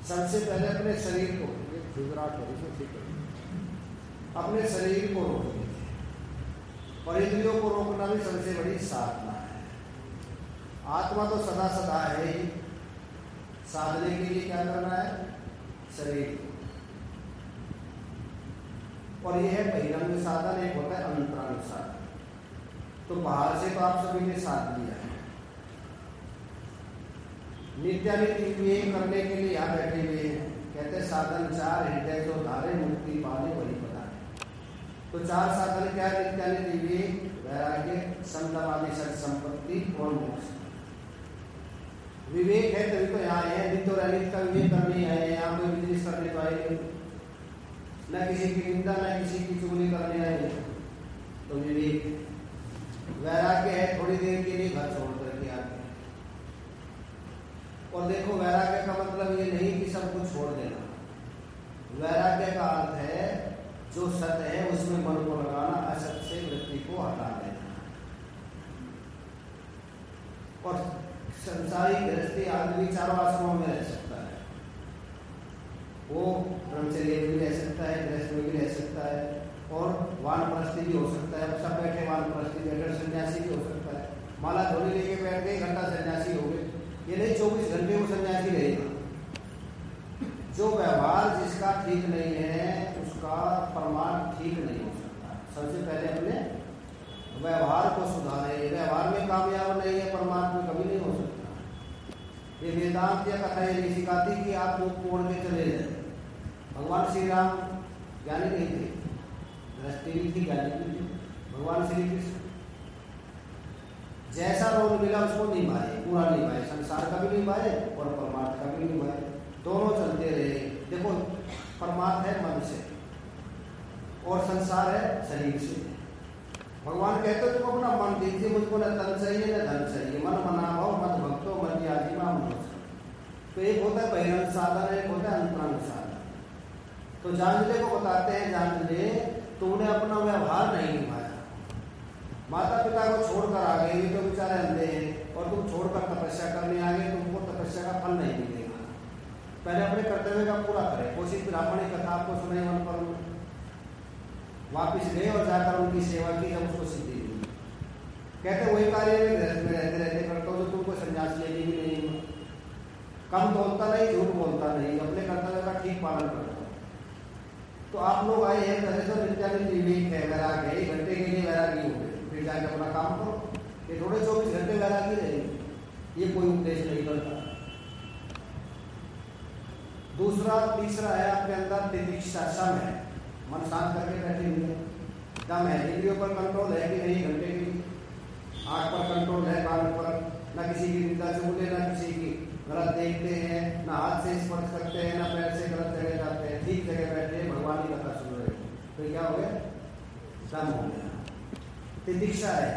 सबसे पहले अपने शरीर को, अपने शरीर को रोकनी है और इंद्रियों को रोकना भी सबसे बड़ी साधना है। आत्मा तो सदा सदा है ही, साधने के लिए क्या करना है? शरीर। और यह है बहिरंग साधन, एक होता है अंतरंग साधन। तो बाहर से तो आप सभी ने साध लिया है, नित्यानित्य विवेक करने के लिए यहाँ बैठे हुए हैं। कहते साधन चार हृदय जो धारे मुक्ति पाले वही पता है। तो चार साधन क्या है? नित्यानित्य विवेक, वैराग्य, संतवादी सत संपत्ति और मोक्ष। विवेक है तभी तो यहाँ है, नित्य और अनित्य का विवेक करने आए हैं। यहाँ कोई बिजनेस करने तो आए नहीं, न किसी की निंदा न किसी की चुगली करने आए हैं। तो विवेक। वैराग्य है थोड़ी देर के लिए घर छोड़ करके आते हैं। और देखो वैराग्य का मतलब ये नहीं कि सब कुछ छोड़ देना। वैराग्य का अर्थ है जो सत्य है उसमें मन को लगाना, असत से वृत्ति को हटा देना। और संसारिक गृहस्थी आदमी चारों आश्रमों में रह सकता है। वो ब्रह्मचर्य में भी रह सकता है, गृहस्थ में भी रह सकता है, और वानप्रस्थी भी हो सकता है। सब बैठे वानप्रस्थी, बैठे सन्यासी भी हो सकता है। माला धोनी लेके बैठ गए, घंटा सन्यासी हो गए। ये नहीं 24 घंटे वो सन्यासी रहेगा। जो व्यवहार जिसका ठीक नहीं है उसका परमार्थ ठीक नहीं हो सकता। सबसे पहले अपने व्यवहार को सुधारे। व्यवहार में कामयाब नहीं है, परमार्थ में कभी नहीं हो सकता। ये वेदांत या कथा ये नहीं सिखाती कि आप मुख मोड़ के चले जाए। भगवान श्री राम ज्ञानी नहीं थे, दृष्टि भी थी, ज्ञानी भी थी। भगवान श्री कृष्ण जैसा रोल मिला उसको निभाए, पूरा निभाए, संसार का भी निभाए और परमार्थ का भी निभाए। दोनों चलते रहे। देखो परमार्थ है मन से और संसार है शरीर से। भगवान कहते हो तुम अपना मन दीजिए मुझको, न तन चाहिए न धन चाहिए, मन मनाओ मत भक्तो मन याजिमा मन। तो एक होता है बहिरंग साधन, एक होता है अंतरंग साधन। तो जांजले को बताते हैं, जांजले तुमने अपना व्यवहार नहीं निभाया। माता पिता को छोड़कर आ गए, ये तो बेचारे अंधे हैं, और तुम छोड़कर तपस्या करने आ गए, तुमको तपस्या का फल नहीं मिलेगा। पहले अपने कर्तव्य का पूरा करें। कोशिश ब्राह्मणी कथा आपको सुनाई मन पर, वापिस गए और जाकर उनकी सेवा की, जब उसको सिद्धि मिली। कहते वही कार्य में गृहस्थ में रहते रहते करता हूँ जो तुमको संन्यास लेने भी नहीं, कम बोलता नहीं, झूठ बोलता नहीं, अपने कर्तव्य का ठीक पालन करता हूँ। तो आप लोग आए हैं पहले तो नित्यानित्य विवेक है, वैराग्य है, 1 घंटे के लिए वैरागी हो गए, फिर जाके अपना काम करो। ये थोड़े 24 घंटे वैरागी रहेगी, ये कोई उपदेश नहीं करता। दूसरा तीसरा है आपके अंदर तितिक्षा, सम है, मन शांत करके बैठे हुए हैं। दम है, इंद्रियों पर कंट्रोल है कि नहीं घंटे की, आंख पर कंट्रोल है, कान पर, न किसी की निंदा चुगले, न किसी की गलत देखते हैं, न हाथ से स्पर्श करते हैं, न पैर से गलत जगह जाते हैं, ठीक जगह बैठे हैं, भगवान की कथा सुन रहे हैं। तो क्या हो गया? दम हो गया। तितिक्षा है,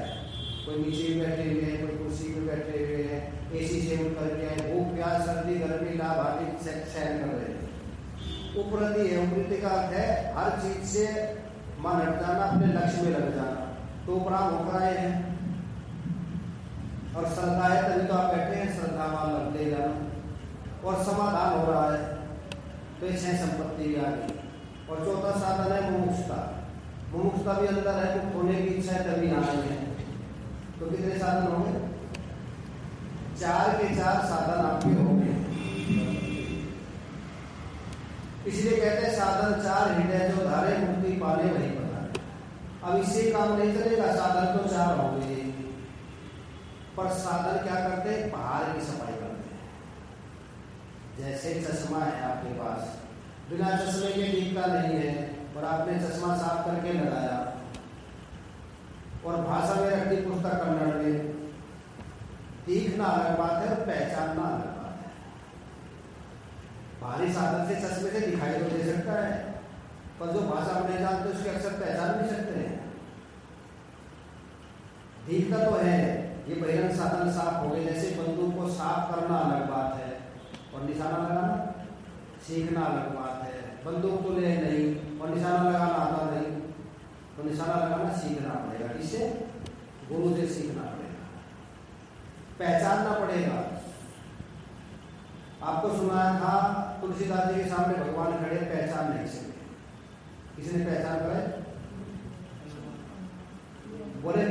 कोई नीचे बैठे हुए हैं, कोई कुर्सी पे बैठे हुए हैं, एसी से उठ करके आए, भूख प्यास सर्दी गर्मी लाभ आदि सहन कर रहे हैं। उपरति है, उपरति का अर्थ है हर चीज से मन हट जाना, अपने लक्ष्य में लग जाना। तो उपराम होकर आए हैं। और श्रद्धा है तभी तो आप बैठे हैं, श्रद्धावान लग ले जाना। और समाधान हो रहा है, तो इसे संपत्ति भी आ गई। और चौथा साधन है मुमुक्षुता। मुमुक्षुता भी अंदर है, तो होने की इच्छा है तभी आए हैं। तो कितने साधन होंगे? 4 के 4 साधन आपके होंगे। इसलिए कहते हैं साधन 4 हृदय जो धारे मुक्ति पाले वही पता। अब इससे काम नहीं चलेगा, साधन तो 4 हो गए, पर साधन क्या करते हैं? पहाड़ की सफाई करते हैं। जैसे चश्मा है आपके पास, बिना चश्मे के दिखता नहीं है, और आपने चश्मा साफ करके लगाया और भाषा में रखी पुस्तक कन्नड़ में, दिखना अलग बात है और पहचानना अलग बात है। बाहरी साधन से चश्मे से दिखाई तो दे सकता है, पर जो भाषा हम नहीं जानते उसके अक्सर पहचान नहीं सकते हैं। दिखता तो है, ये बहिरंग साधन साफ हो गए। जैसे बंदूक को साफ करना अलग बात है और निशाना लगाना सीखना अलग बात है। बंदूक तो ले नहीं और निशाना लगाना आता नहीं, तो निशाना लगाना सीखना पड़ेगा। इससे गुरु से सीखना पड़ेगा, पहचानना पड़ेगा। आपको सुनाया था तुलसीदास जी के सामने भगवान खड़े, पहचान नहीं सके। किसने पहचान कराए? बोले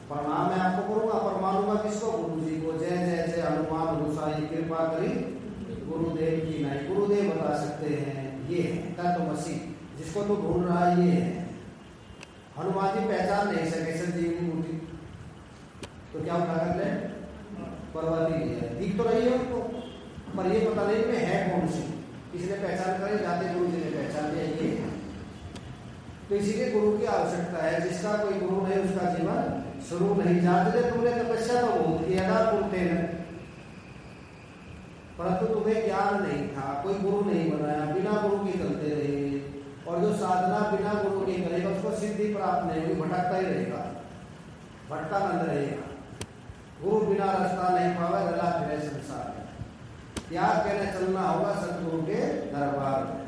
प्रणाम मैं आपको करूंगा, पर मानूंगा किसको? गुरु जी को। जय जय जय हनुमान गोसाई कृपा करी गुरुदेव की नहीं। गुरुदेव बता सकते हैं ये है तत्वमसी, जिसको तू ढूंढ रहा है ये है। हनुमान जी पहचान नहीं सके संजीवनी मूर्ति, तो क्या उठा कर ले? पर्वत ही लिया। दिख तो रही है उनको, पर ये पता नहीं कि है कौन सी। किसने पहचान कराई? जाते गुरु जी ने पहचान लिया ये है। तो इसीलिए गुरु की आवश्यकता है। जिसका कोई गुरु नहीं उसका जीवन शुरू नहीं। जाते तुमने तपस्या तो बहुत किया था पुरते में, परंतु तुम्हें ज्ञान नहीं था, कोई गुरु नहीं बनाया, बिना गुरु के चलते रहे। और जो साधना बिना गुरु के करेगा उसको सिद्धि प्राप्त नहीं होगी, भटकता ही रहेगा, भटका नंद रहेगा। गुरु बिना रास्ता नहीं पावे, रला फिरे संसार में। त्याग कहने चलना होगा सतगुरु के दरबार में।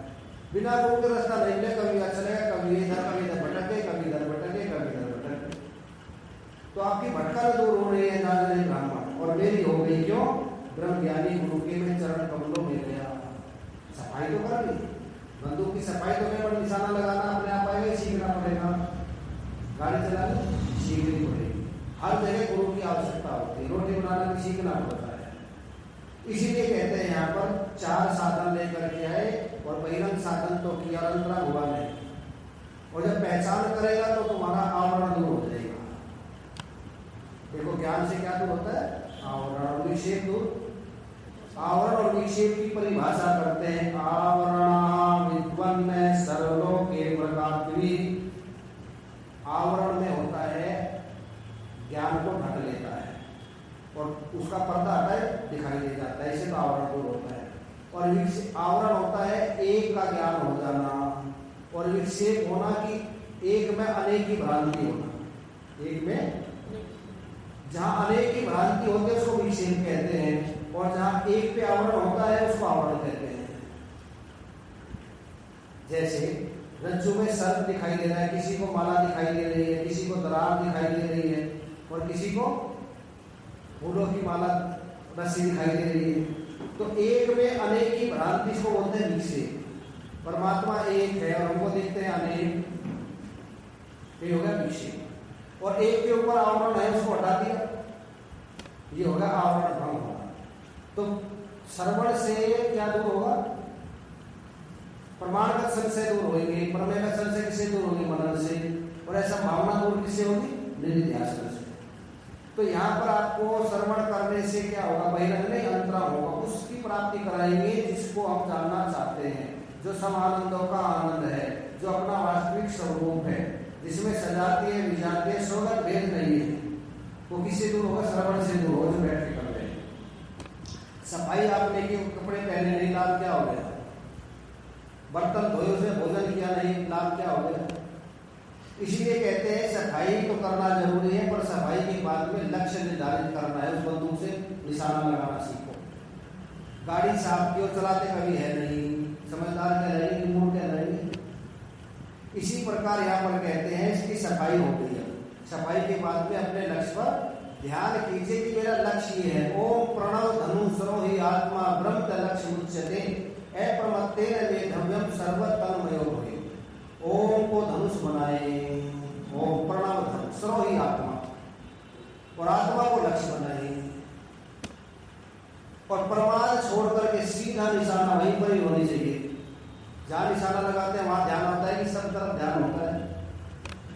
बिना गुरु के रास्ता नहीं ले, कभी चलेगा, कभी इधर भटके, कभी इधर भटके, कभी इधर भटके। तो आपकी भटका दूर हो रही है जान ब्राह्मण, और मेरी हो गई क्यों? ब्रह्म ज्ञानी गुरु के मैं चरण कमलों में गया। सफाई तो कर ली, बंदूक की सफाई तो नहीं, पर निशाना लगाना अपने आप आएगा, सीखना पड़ेगा। गाड़ी चलानी सीखनी पड़ेगी। हर जगह गुरु की आवश्यकता होती है। रोटी बनाना भी सीखना पड़ता है। इसीलिए कहते हैं यहाँ पर 4 साधन लेकर के आए, और बहिरंग साधन तो किया, अंतरा हुआ नहीं। और जब पहचान करेगा तो तुम्हारा आवरण दूर हो जाएगा। देखो ज्ञान से क्या दूर होता है? आवरण और विक्षेप दूर। आवरण और विक्षेप की परिभाषा करते हैं, आवरण विद्वन्न सर्वलोके प्रकाशि। आवरण में होता है ज्ञान को ढक लेता है, और उसका पर्दा हटा है, दिखाई दे जाता है, इसे तो आवरण दूर होता है। और आवरण होता है एक का ज्ञान हो जाना, और विक्षेप होना कि एक में अनेक की भ्रांति होना। एक में जहां अनेक की भ्रांति होती है उसको विक्षेप कहते हैं, और जहां एक पे आवरण होता है उसको आवरण कहते हैं। जैसे रज्जु में सर्प दिखाई दे रहा है, किसी को माला दिखाई दे रही है, किसी को दरार दिखाई दे रही है, और किसी को फूलों की माला रस्सी दिखाई दे रही है। तो एक में अनेक की भ्रांति इसको बोलते हैं विक्षेप। परमात्मा एक है और हमको देखते हैं अनेक, ये हो गया विक्षेप। और एक के ऊपर आवरण है, उसको हटा दिया, ये होगा आवरण भंग होगा। तो श्रवण से क्या दूर होगा? प्रमाणगत संशय दूर होंगे, प्रमेयगत संशय किससे दूर होगी? मनन से। और ऐसा भावना दूर किससे होगी? निधिध्यासन से। तो यहाँ पर आपको श्रवण करने से क्या होगा? बहिरंग नहीं अंतरा होगा, उसकी प्राप्ति कराएंगे जिसको हम जानना चाहते हैं, जो समानंदों का आनंद है, जो अपना वास्तविक स्वरूप है, जिसमें सजाती है विजाती है, स्वगत भेद नहीं है। वो किससे दूर होगा? श्रवण से दूर होगा, जो बैठ के कर रहे हैं। सफाई आपने की, कपड़े पहने नहीं, लाभ क्या हो गया? बर्तन धोए, उसमें भोजन किया नहीं, लाभ क्या हो गया? इसलिए कहते हैं सफाई तो करना जरूरी है, पर सफाई के बाद में लक्ष्य निर्धारित करना है। उस बंदूक से निशाना लगाना सीखो। गाड़ी साफ की और चलाते कभी है नहीं, समझदार कहलाएगी, मूर्ख कहलाएगी। इसी प्रकार यहाँ पर कहते हैं इसकी सफाई हो गई है। सफाई के बाद में अपने लक्ष्य पर ध्यान कीजिए कि मेरा लक्ष्य ये है। ओम प्रणव धनु सरोहि आत्मा ब्रह्म लक्ष्य मुच्यते अप्रमत्तेन वेधव्यम सर्वतन्मयो भवे। ओम को धनुष बनाए, ओम प्रणव धनु सरोहि आत्मा, और आत्मा को लक्ष्य बनाए, और प्रमाद छोड़ करके सीधा निशाना वहीं पर ही होनी चाहिए। जहाँ निशाना लगाते हैं वहां ध्यान होता है कि सब तरफ ध्यान होता है।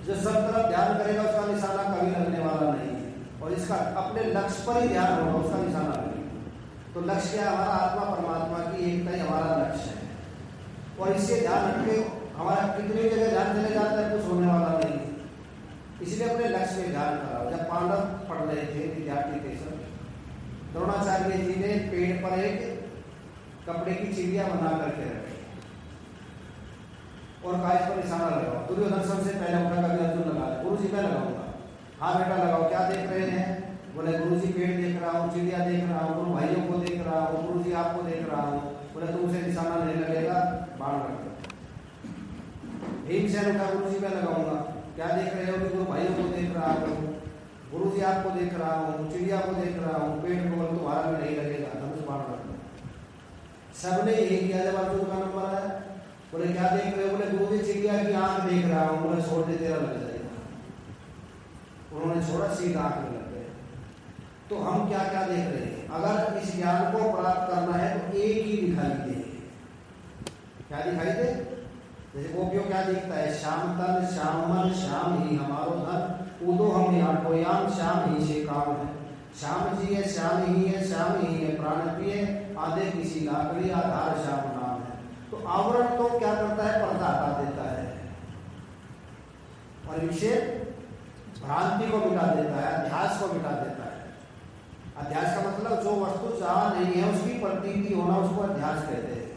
जो सब तरफ ध्यान करेगा उसका निशाना कभी लगने वाला नहीं है, और इसका अपने लक्ष्य पर ही ध्यान होगा, उसका निशाना लगेगा। तो लक्ष्य क्या? हमारा आत्मा परमात्मा की एकता ही हमारा लक्ष्य है। और इससे ध्यान रखते हमारा कितनी जगह ध्यान चले जाता है, कुछ होने वाला नहीं है। इसलिए अपने लक्ष्य में ध्यान कराओ। जब पांडव पढ़ रहे थे, विद्यार्थी थे सब, द्रोणाचार्य जी ने पेड़ पर एक कपड़े की चिड़िया बना करके रखी और कहा इस पर निशाना लगाओ। दुर्योधन सबसे पहले उठा, कभी अर्जुन लगा, गुरु जी मैं लगाऊंगा। हाँ बेटा लगाओ। क्या देख रहे हैं? बोले गुरु जी पेड़ देख रहा हूँ, चिड़िया देख रहा हूँ, गुरु भाइयों को देख रहा हूँ, गुरु जी आपको देख रहा हूँ। बोले तुमसे निशाना नहीं लगेगा, बाण रख दो। भीमसेन उठा, गुरु जी मैं लगाऊंगा। क्या देख रहे हो? कि गुरु भाइयों को देख रहा हूँ, गुरु जी आपको देख रहा हूँ, चिड़िया को देख रहा हूँ, पेड़ को तुम्हारा में नहीं लगेगा, धनुष बाण रख दो। सबने यही किया। जब अर्जुन का नंबर आया, बोले क्या देख रहे हो? बोले गुरु जी चिड़िया की आंख देख रहा हूँ। बोले छोड़ दे, तेरा लग जाएगा। उन्होंने छोड़ा, सीधा आंख में लग गए। तो हम क्या क्या देख रहे हैं? अगर इस ज्ञान को प्राप्त करना है तो एक ही दिखाई दे। क्या दिखाई दे? जैसे गोपियों क्या दिखता है? श्याम तन श्याम मन श्याम ही हमारो धन, उदो हम याम श्याम ही से काम है। श्याम जी है, श्याम ही है, श्याम ही है प्राण प्रिय, आधे किसी लाकड़ी आधार श्याम नाम है। तो आवरण तो क्या करता है? पर्दा हटा देता है और विषय भ्रांति को मिटा देता है, अध्यास को मिटा देता है। अध्यास का मतलब जो वस्तु जहाँ नहीं है उसकी प्रतीति होना, उसको अध्यास कहते हैं।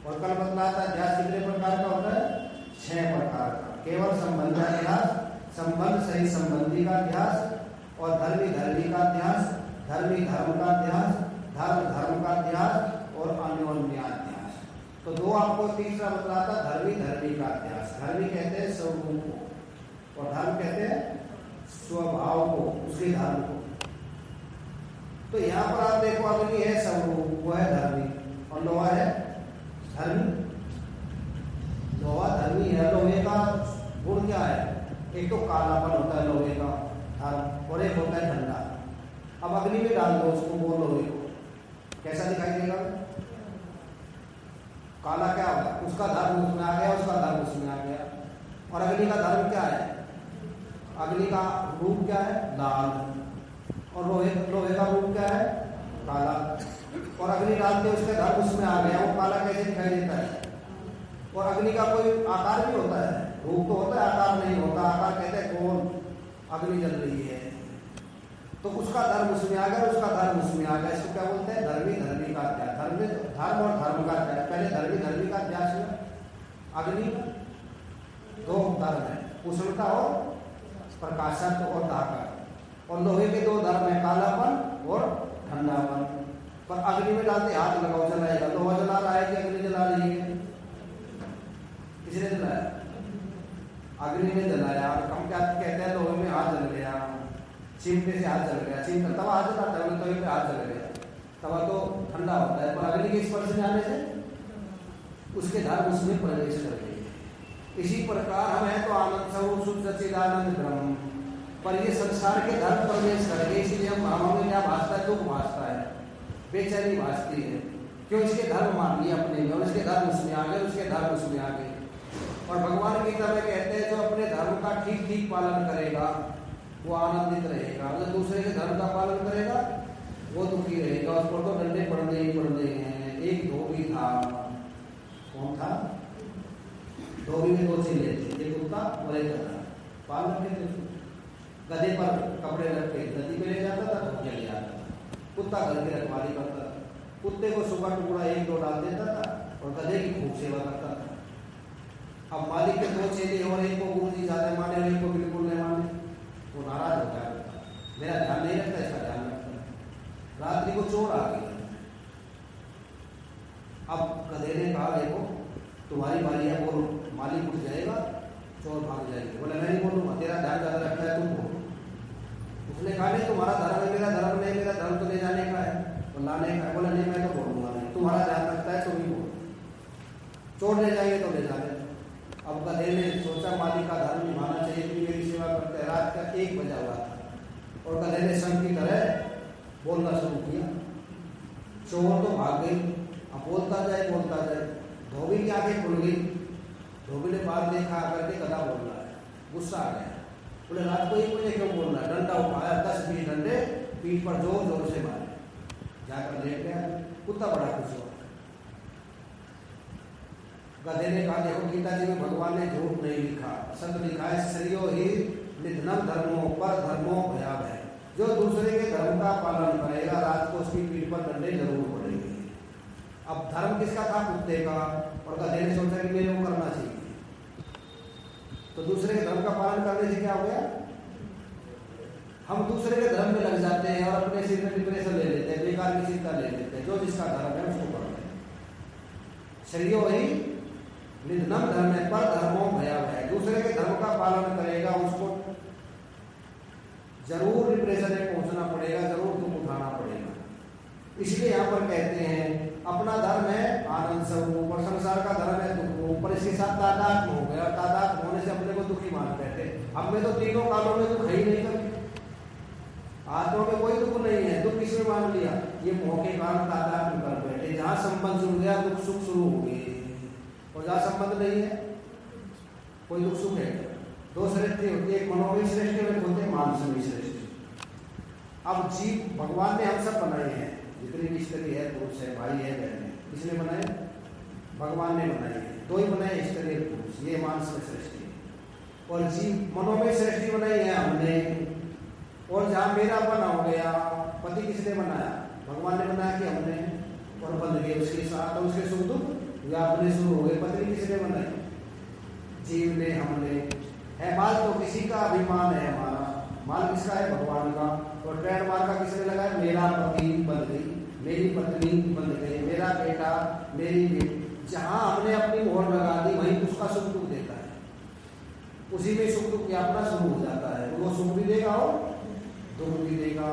और कल बतलाया था अध्यास कितने प्रकार का होता है? 6 प्रकार का। केवल संबंधाध्यास, संबंध सही संबंधी का अध्यास, और धर्मी धर्मी का अध्यास, धर्मी धर्म का अध्यास, धर्म धर्म का अध्यास और अन्योन्याध्यास। तो 2 आपको तीसरा बतलाया था धर्मी धर्मी का अध्यास। धर्मी कहते हैं स्वरूप को और धर्म कहते हैं स्वभाव को, उसके धर्म को। तो यहाँ पर आप देखो, अग्नि है स्वरूप, वो है धर्मी, और लोहा है धर्मी। लोहा धर्मी है। लोहे का गुण क्या है? एक तो कालापन होता है लोहे का धर्म, और एक होता है ठंडा। अब अग्नि में डाल दो उसको, वो लोहे को, कैसा दिखाई देगा? काला क्या होगा? उसका धर्म उसमें आ गया, उसका धर्म उसमें आ गया। और अग्नि का धर्म क्या है? अग्नि का रूप क्या है? लाल। और लोहे का रूप क्या है? काला। और अग्नि डालते उसका धर्म उसमें आ गया, वो काला कैसे दिखाई देता है? और अग्नि का कोई आकार भी होता है? रूप तो होता है, आकार नहीं होता। आकार कहते हैं कौन? अग्नि जल रही है, तो उसका धर्म उसमें आ गया, उसका धर्म उसमें आ गया। इसको क्या बोलते हैं? धर्मी धर्मी का अध्यास। धर्म और धर्म का अध्यास। पहले धर्मी धर्मी का अध्यास हुआ। अग्नि 2 धर्म है, उष्णता और प्रकाशत्व और ताकत। और लोहे के 2 धर्म है, कालापन और ठंडापन। पर अग्नि में डालते हाथ लगाओ, जलाएगा। लोहा जला रहा है कि अग्नि जला रही है? किसने जलाया? अग्नि ने जलाया। हम क्या कहते हैं? लोहे में हाथ जल गया, चिमटे से हाथ जल गया। चिमटा तवा हाथ जलाता है, तवे पे हाथ जल गया, तवा तो ठंडा होता है। पर अग्नि के स्पर्श में आने से उसके धर्म उसमें प्रवेश कर गए। इसी प्रकार हम हैं तो आनंद स्वरूप शुद्ध सच्चिदानंद ब्रह्म, पर ये संसार के धर्म प्रवेश कर गए। इसीलिए हमें क्या भासता है? दुख भासता है, बेचैनी भासती है। क्यों? इसके धर्म मान लिए अपने में, और इसके धर्म उसमें आ गए, उसके धर्म उसमें आ गए। और भगवान गीता में कहते हैं जो अपने धर्म का ठीक ठीक पालन करेगा वो आनंदित रहेगा, जो दूसरे के धर्म का पालन करेगा वो दुखी रहेगा। उसको तो डंडे पड़ने ही पड़ने हैं। एक धोबी था, कौन था? धोबी में 2 चेले थे, एक कुत्ता और एक गधा। पाल रखे थे उसको, गधे पर कपड़े रख के नदी में ले जाता था, धोबी ले जाता था। कुत्ता घर की रखवाली करता था। कुत्ते को सुबह टुकड़ा 1-2 डाल देता था और गधे की खूब सेवा करता था। अब मालिक के 2 चेले और एक को गुरु जी ज्यादा माने और एक को बिल्कुल नहीं माने, वो नाराज होता है। मेरा ध्यान नहीं रखता, इसका ध्यान रखता है। रात्रि को चोर आ गया। अब गधे ने कहा देखो तुम्हारी बारी है, बोलो। मालिक उठ जाएगा, चोर भाग जाएंगे। बोले मैं नहीं बोलूंगा, तेरा ध्यान ज्यादा रखता है, तुम बोलो। उसने कहा नहीं तुम्हारा धर्म है, मेरा धर्म नहीं, मेरा धर्म तो ले जाने का है और लाने का है। बोला नहीं मैं तो बोलूंगा नहीं, तुम्हारा ध्यान रखता है तुम ही बोलो। चोर ले जाएंगे तो ले जाने। अब गधे ने सोचा मालिक का धर्म निभाना चाहिए, कि मेरी सेवा करते हैं। रात का 1 बजा हुआ था और गधे ने संग की तरह बोलना शुरू किया। चोर तो भाग गई। अब बोलता जाए। धोबी की आंखें खुल गई। धोबी ने बात देखा करके गधा बोल रहा है, गुस्सा आ गया। बोले रात को 1 बजे क्यों बोल रहा है? डंडा उठाया, 10-20 डंडे पीठ पर जोर जोर से मारे। जाकर लेट गया। कुत्ता बड़ा खुश हुआ। गधे ने कहा देखो गीता जी में भगवान ने झूठ नहीं लिखा, सत्य लिखा है। श्रेयो ही निधनम धर्मो पर धर्मो भयावह। जो दूसरे के धर्म का पालन करेगा रात को उसकी पीठ पर डंडे जरूर पड़ेंगे। अब धर्म किसका था? कुत्ते का। और गधे ने सोचा कि मेरे को करना चाहिए, तो दूसरे के धर्म का पालन करने से क्या हो गया? हम दूसरे के धर्म में लग जाते हैं और अपने सिर में डिप्रेशन ले लेते हैं, बेकार की चिंता ले लेते हैं। जो जिसका धर्म है उसको करते हैं। श्रेयो ही निधनम धर्म है पर धर्मो भयावह। दूसरे के धर्म का पालन करेगा उसको जरूर डिप्रेशन में पहुंचना पड़ेगा, जरूर दुख उठाना पड़ेगा। इसलिए यहाँ पर कहते हैं अपना धर्म है आनंद स्वरूप और संसार का धर्म है दुख, पर इसके साथ तादात्म्य हो गया। तादात्म्य होने से अपने को दुखी मान बैठे। हमें तो तीनों कालों में दुख है ही नहीं कभी, आत्मा में कोई दुख नहीं है, दुख किसमें मान लिया? ये मोह के कारण तादात्म्य कर बैठे। जहाँ संबंध जुड़ गया दुख सुख शुरू हो गए, और जहाँ संबंध नहीं है कोई दुख सुख है। दो सृष्टि होती है, एक मनोमय सृष्टि में होते हैं मानसमय सृष्टि। अब जीव भगवान ने हम सब बनाए हैं, जितनी भी स्त्री है, पुरुष है, भाई है, बहन है, किसने बनाए? भगवान ने बनाए हैं। दो ही बनाए, स्त्री और पुरुष, ये मानसमय सृष्टि। और जीव मनोमय सृष्टि बनाई है हमने। और जहाँ मेरा बना हो गया, पति किसने बनाया? भगवान ने बनाया कि हमने? और बंध गए उसके साथ, और उसके सुख दुख या अपने शुरू हो गए। पत्नी किसने बनाई? जीव ने, हमने। है माल तो किसी का अभिमान है हमारा, माल किसका है? भगवान का। और ट्रेड माल का किसने लगाया? मेरा पति बन गई, मेरी पत्नी बन गई, मेरा बेटा, मेरी बेटी। जहाँ हमने अपनी मोहर लगा दी वहीं उसका सुख दुख देता है, उसी में सुख दुख अपना शुरू हो जाता है। वो सुख भी देगा और दुख भी देगा,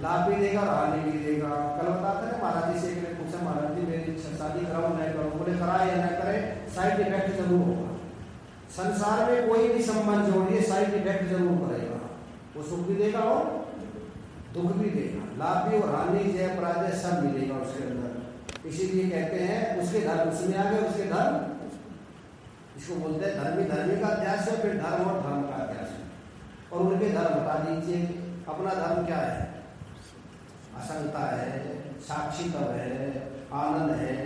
लाभ भी देगा, हानि भी देगा। कल बताते हैं महाराज जी से, एक ने पूछा, महाराज जी मेरी शादी कराओ नहीं करो? बोले कराए या न करे साइड इफेक्ट जरूर होगा। संसार में कोई भी संबंध जोड़िए साइड इफेक्ट जरूर करेगा। वो सुख भी देगा और दुख भी देगा, लाभ भी और हानि, जय पराजय सब मिलेगा उसके अंदर। इसीलिए कहते हैं उसके धर्म उसमें आ गए, उसके धर्म, इसको बोलते हैं धर्मी धर्मी का अध्यास है, फिर धर्म और धर्म का अध्यास है। और उनके धर्म बता दीजिए। अपना धर्म क्या है? असंगता है, साक्षीत्व है, आनंद है,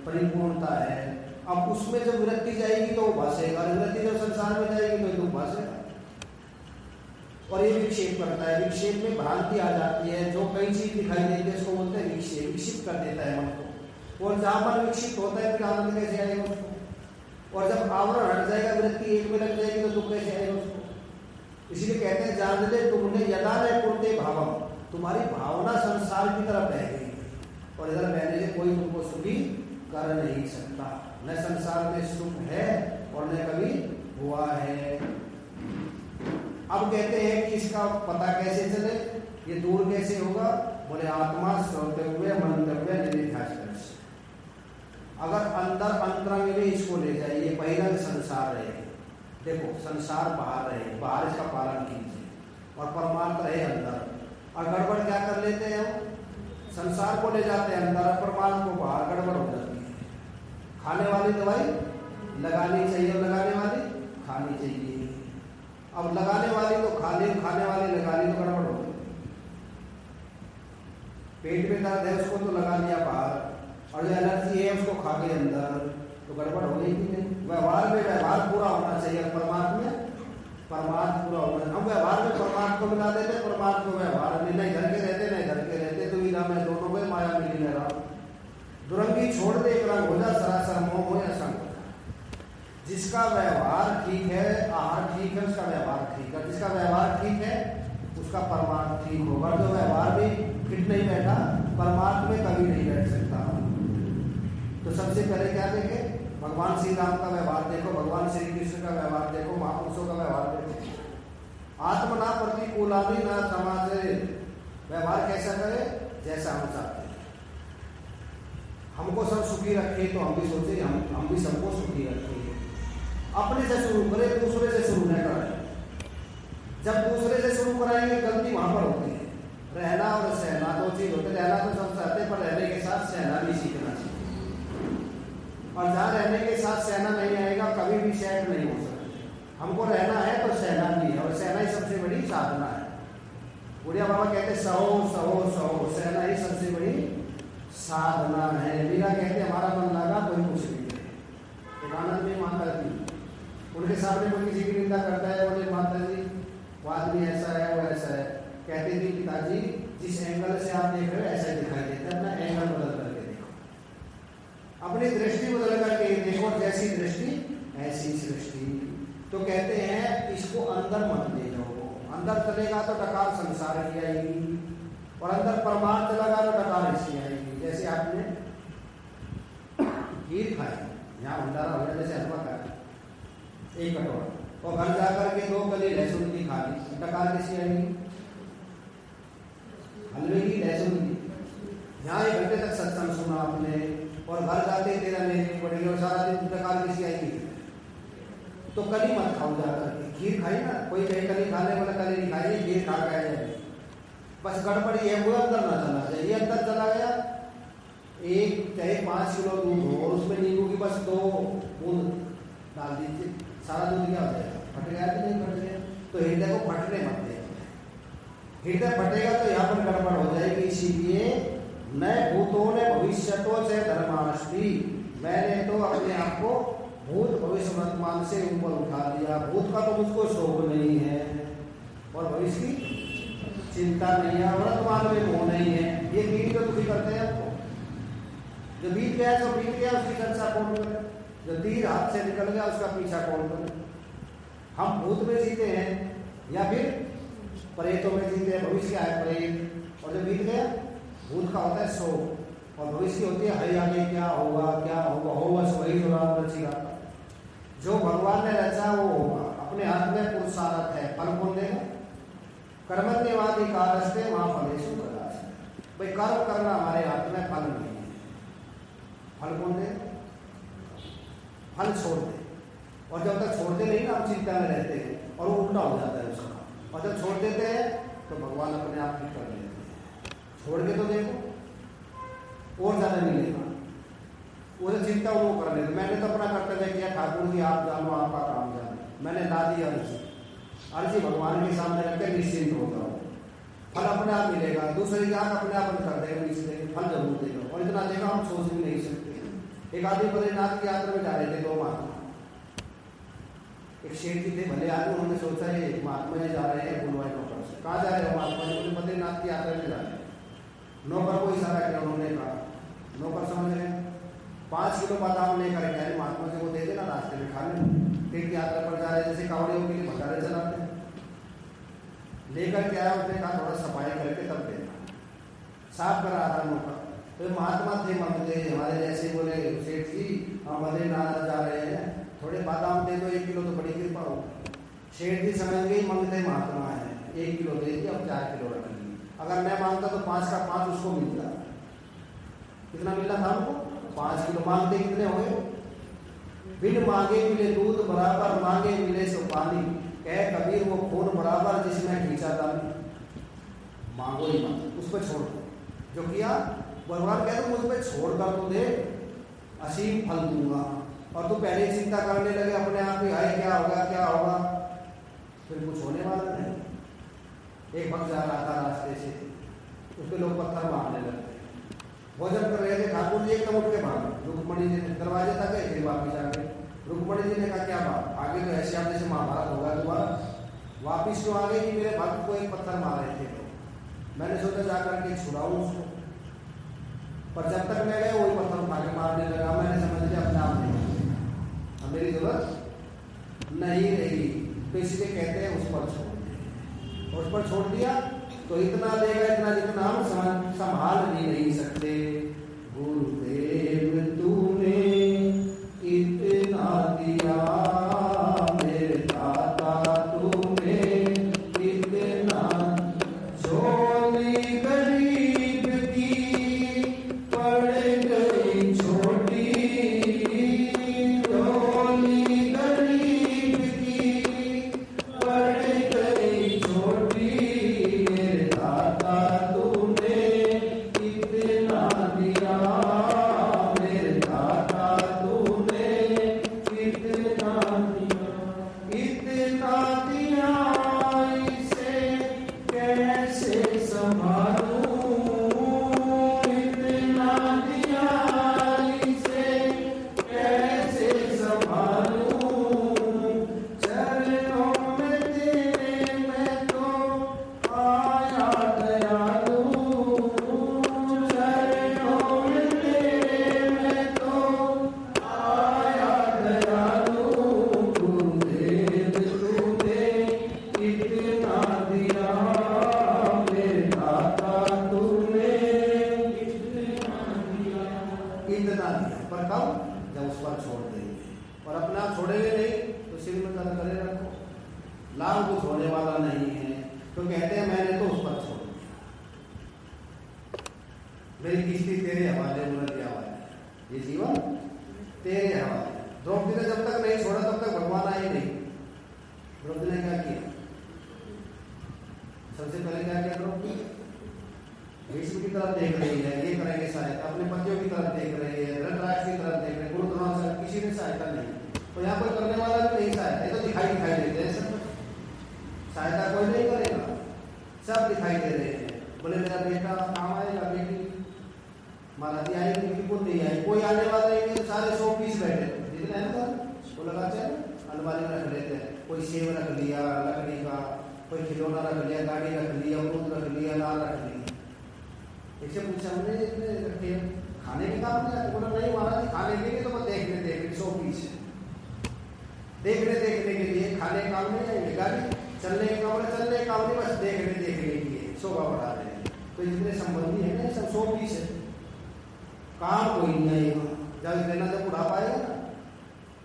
परिपूर्णता है। अब उसमें जब वृत्ति जाएगी तो वो भाषेगा, वृत्ति जब संसार में जाएगी तो दुख भाषेगा। और ये विक्षेप करता है, विक्षेप में भ्रांति आ जाती है। जो कई चीज दिखाई देती है उसको बोलते हैं विक्षेप, विक्षिप्त कर देता है मन को। और जहां मन विक्षिप्त होता है फिर आनंद कैसे आएगा उसको? और जब आवरण हट जाएगा, वृत्ति एक में लग जाएगी तो दुख कैसे आएगा उसको? इसलिए कहते हैं जान ले तुमने यदा न कुर्ते भावम, तुम्हारी भावना संसार की तरफ बह गई, और इधर बहने से कोई तुमको सुखी कर नहीं सकता। न संसार में सुख है और न कभी हुआ है। अब कहते हैं कि इसका पता कैसे चले, ये दूर कैसे होगा? बोले आत्मा श्रोतव्य मंतव्य निधिध्यास। अगर अंदर अंतरंग में इसको ले जाइए, बहिरंग संसार रहे, देखो संसार बाहर रहे, बाहर इसका पालन कीजिए, और परमात्मा रहे अंदर। और गड़बड़ क्या कर लेते हैं हम? संसार को ले जाते हैं अंदर, परमात्मा को बाहर, गड़बड़ हो जाती है। खाने वाली दवाई लगानी चाहिए और लगाने वाली खानी चाहिए। अब लगाने वाली तो खाने वाली लगा ली तो गड़बड़ हो गई। पेट में दर्द है उसको तो लगा लिया बाहर, और जो एलर्जी है उसको खा के अंदर, तो गड़बड़ हो गई कि नहीं? व्यवहार में व्यवहार पूरा होना चाहिए, परमात्मा में परमात्मा पूरा होना चाहिए। हम व्यवहार में परमात्मा को मिला देते, परमात्मा को व्यवहार में नहीं, घर के रहते नहीं घर के रहते, तो हीरा में दोनों में माया में लीन रहा। दुरंगी छोड़ दे एक रंग हो जा, सरासर मोह हो या संग। जिसका व्यवहार ठीक है, आहार ठीक है, उसका व्यवहार ठीक है। जिसका व्यवहार ठीक है उसका परमात्मा ठीक होगा। जो व्यवहार भी फिट नहीं बैठा, परमात्मा में कभी नहीं बैठ सकता। तो सबसे पहले क्या देखें? भगवान श्री राम का व्यवहार देखो, भगवान श्री कृष्ण का व्यवहार देखो, महापुरुषों का व्यवहार देखो। आत्मा ना प्रतिकूलानी ना समाज, व्यवहार कैसा करे? जैसा हम चाहते हैं। हमको सब सुखी रखे तो हम भी सोचे हम भी सबको सुखी रखें। अपने से शुरू करें, दूसरे से शुरू नहीं करें। जब दूसरे से शुरू कराएंगे गलती वहां पर होती है। रहना और सहना दो चीज होते, रहना तो सब चाहते, पर रहने के साथ सहना भी सीखना चाहिए। और जहाँ रहने के साथ सहना नहीं आएगा कभी भी सेट नहीं हो सकता। हमको रहना है तो सहना भी है, और सहना ही सबसे बड़ी साधना है। बुढ़िया बाबा कहते सहो सहो सहो, सहना ही सबसे बड़ी साधना है। मीरा कहते हमारा मन लगा कोई कुछ नहीं है। आनंद में माता जी उनके सामने कोई किसी की निंदा करता है, बोले माता जी वो आदमी ऐसा है वो ऐसा है। कहते थे पिताजी जिस एंगल से आप देख रहे हो ऐसा ही दिखाई देता है, अपना एंगल बदल करके देखो, अपनी दृष्टि बदल करके देखो, जैसी दृष्टि ऐसी सृष्टि। तो कहते हैं इसको अंदर मत ले जाओ, अंदर चलेगा तो डकार संसार की आएगी, और अंदर परमार्थ चलेगा तो डकार इसकी आएगी। जैसे आपने खीर खाई, यहाँ भंडारा हो जैसे हलवा खाया एक कटोरा, और घर जाकर के 2 कली लहसुन की खा ली, डकार किसी आएगी? हलवे की, लहसुन की। यहाँ 1 घंटे तक सत्संग सुना आपने, और घर जाते ही तेरा नहीं पड़ेगी और सारा दिन बेकार किसी आएगी, तो कली मत खाओ जाकर के। खीर खाई ना, कोई कहीं कली खाने वाला कली नहीं खाई, खीर खा के जाए, बस गड़बड़ी है वो अंदर ना चला जाए। ये अंदर चला गया, एक चाहे 5 किलो दूध हो और उसमें नींबू की बस 2 बूंद डाल दीजिए, सारा दूध क्या हो जाएगा, फट गया कि नहीं फट गया। तो हृदय को फटने मत दे, हृदय फटेगा तो यहाँ पर गड़बड़ हो जाएगी। इसीलिए न भूतों ने भविष्यतों से धर्माष्टि, मैंने तो अपने आप को भूत भविष्य वर्तमान से ऊपर उठा दिया। भूत का तो मुझको शोक नहीं है और भविष्य की चिंता नहीं है, वर्तमान में मोह नहीं है। ये पीढ़ी तो दुखी करते हैं आपको, जो बीत गया तो बीत गया, उसकी चर्चा कौन करे, जो तीर हाथ से निकल गया उसका पीछा कौन करे। हम भूत में जीते हैं या फिर प्रेतों में जीते हैं। भविष्य क्या है, प्रेत, और जो बीत गया भूत का होता है शोक, और भविष्य होती है हई आगे क्या होगा क्या होगा, होगा वही जो राम रचेगा। जो भगवान ने रचा वो होगा, अपने हाथ में पुरुषार्थ है, फल कौन देगा, कर्मण्यवादी कारस्ते वहां फलेषु कदाचन। भाई कर्म करना हमारे हाथ में, फल नहीं है। फल कौन देगा, फल छोड़ दे, और जब तक छोड़ते नहीं ना हम चिंता में रहते हैं और वो उल्टा हो जाता है उसका, और जब छोड़ देते हैं तो भगवान अपने आप ठीक कर लेते हैं। छोड़ के तो देखो और ज्यादा मिलेगा, वो तो चिंता वो कर लेते। मैंने तो अपना कर्तव्य किया, ठाकुर जी आप जानो, आपका काम जानो, मैंने ला दी अर्जी भगवान के सामने रख के निश्चिंत होता हूँ, फल अपने आप मिलेगा। दूसरे की आंख अपने आप बंद कर देगा, नीचे देगा, फल जरूर देगा, और इतना देगा हम सोच भी नहीं सकते। एक आदमी बद्रीनाथ की यात्रा में जा रहे थे, 2 महात्मा, एक शेठ जी थे भले आदमी, उन्होंने सोचा ये महात्मा जी जा रहे हैं बुलवाई नौकर से, कहाँ जा रहे हो महात्मा जी, बद्रीनाथ की यात्रा में जा रहे हैं। नौकर को इशारा किया, उन्होंने कहा, नौकर समझ रहे 5 किलो बादाम लेकर गए, महात्मा जी को दे देना, रास्ते में खा लेना। तीर्थ यात्रा पर जा रहे, जैसे कावड़ियों के लिए भंडारे चलाते हैं, लेकर के आया, उसने कहा थोड़ा सफाई करके तब देना, साफ करा रहा नौकर। तो महात्मा थे मंगते हमारे जैसे, बोले सेठ जी हम बद्रीनाथ जा रहे हैं, थोड़े बादाम दे दो, 1 किलो तो बड़ी कृपा हो। सेठ जी समझ गई मंगते महात्मा है, 1 किलो दे दिया, अब 4 किलो रख ली। अगर मैं मांगता तो 5 का 5 उसको मिलता, कितना मिलना था हमको, 5 किलो। मांगते कितने हो गए, बिन मांगे मिले दूध बराबर, मांगे मिले सो पानी, कह कबीर वो खून बराबर जिसमें खींचा था। मांगो ही मत, उस पर छोड़ दो, जो किया भगवान कहते मुझ पर छोड़ कर तो दे, असीम फल दूंगा। और तू पहले ही चिंता करने लगे अपने आप ही, हाय क्या होगा क्या होगा, फिर कुछ होने वाला नहीं। एक भक्त जा रहा था रास्ते से, उसके लोग पत्थर मारने लगते, भोजन कर रहे थे, ठाकुर जी एकदम उठ के भागे, रुक्मणी जी ने दरवाजे तक गए, फिर वापिस आ गए। रुक्मणी जी ने कहा क्या बात, आगे तो ऐसे आप जैसे महाभारत होगा दोबारा, वापिस तो आ गए कि मेरे भक्त को एक पत्थर मार रहे थे, तो मैंने सोचा जाकर के छुड़ाऊं उसको, पर जब तक मैं गया वही पत्थर उठा के मारने लगा। मैंने समझ लिया अपने आप नहीं, अब मेरी जरूरत नहीं रही, तो इसलिए कहते हैं उस पर छोड़ दिया, उस पर छोड़ दिया तो इतना देगा, इतना जितना हम संभाल भी नहीं सकते। गुरुदेव तूने इतना दिया, मेरे दाता तूने इतना, झोली गरीब की पड़ गई छोटी, झोली गरीब की पड़ गई छोटी, लाभ कुछ होने वाला नहीं है, तो कहते हैं मैंने तो उस पर छोड़ दिया, मेरी किस्ती तेरे हवाले उलट दिया हुआ है। ये जीवन तेरे हवाले। द्रौपदी ने जब तक नहीं छोड़ा तब तक भगवान आए नहीं। द्रौपदी ने क्या किया? सबसे पहले क्या किया द्रौपदी? भीष्म की तरफ देख रही है, ये करेंगे सहायता, अपने पतियों की तरफ देख रही है, धृतराष्ट्र की तरफ देख रहे हैं, गुरुद्रोण से किसी ने सहायता नहीं। तो यहाँ पर करने वाला भी नहीं सहायता, ये तो दिखाई देते हैं सब, सहायता कोई नहीं करेगा, सब दिखाई दे रहे हैं। बोले मेरा बेटा काम आएगा, बेटी महाराजी आएगी, बेटी को नहीं आई, कोई आने वाला नहीं, तो सारे 100 पीस बैठे जितने हैं ना, वो लगा चल अलमारी में रख लेते हैं। कोई सेब रख लिया लकड़ी का, कोई खिलौना रख लिया, गाड़ी रख लिया, अमरूद रख लिया, नाल रख लिया। इससे पूछा हमने इतने रखे खाने के काम नहीं आते? बोला नहीं महाराज, खाने के लिए तो मैं देखने 100 पीस है, देखने के लिए, खाने काम नहीं आएंगे, गाड़ी चलने के काम नहीं, बस देखने के लिए शोभा बढ़ा रहे हैं। तो जितने संबंधी है ना सब 100 पीस है, काम कोई नहीं आएगा। जब लेना जब बुढ़ापा आएगा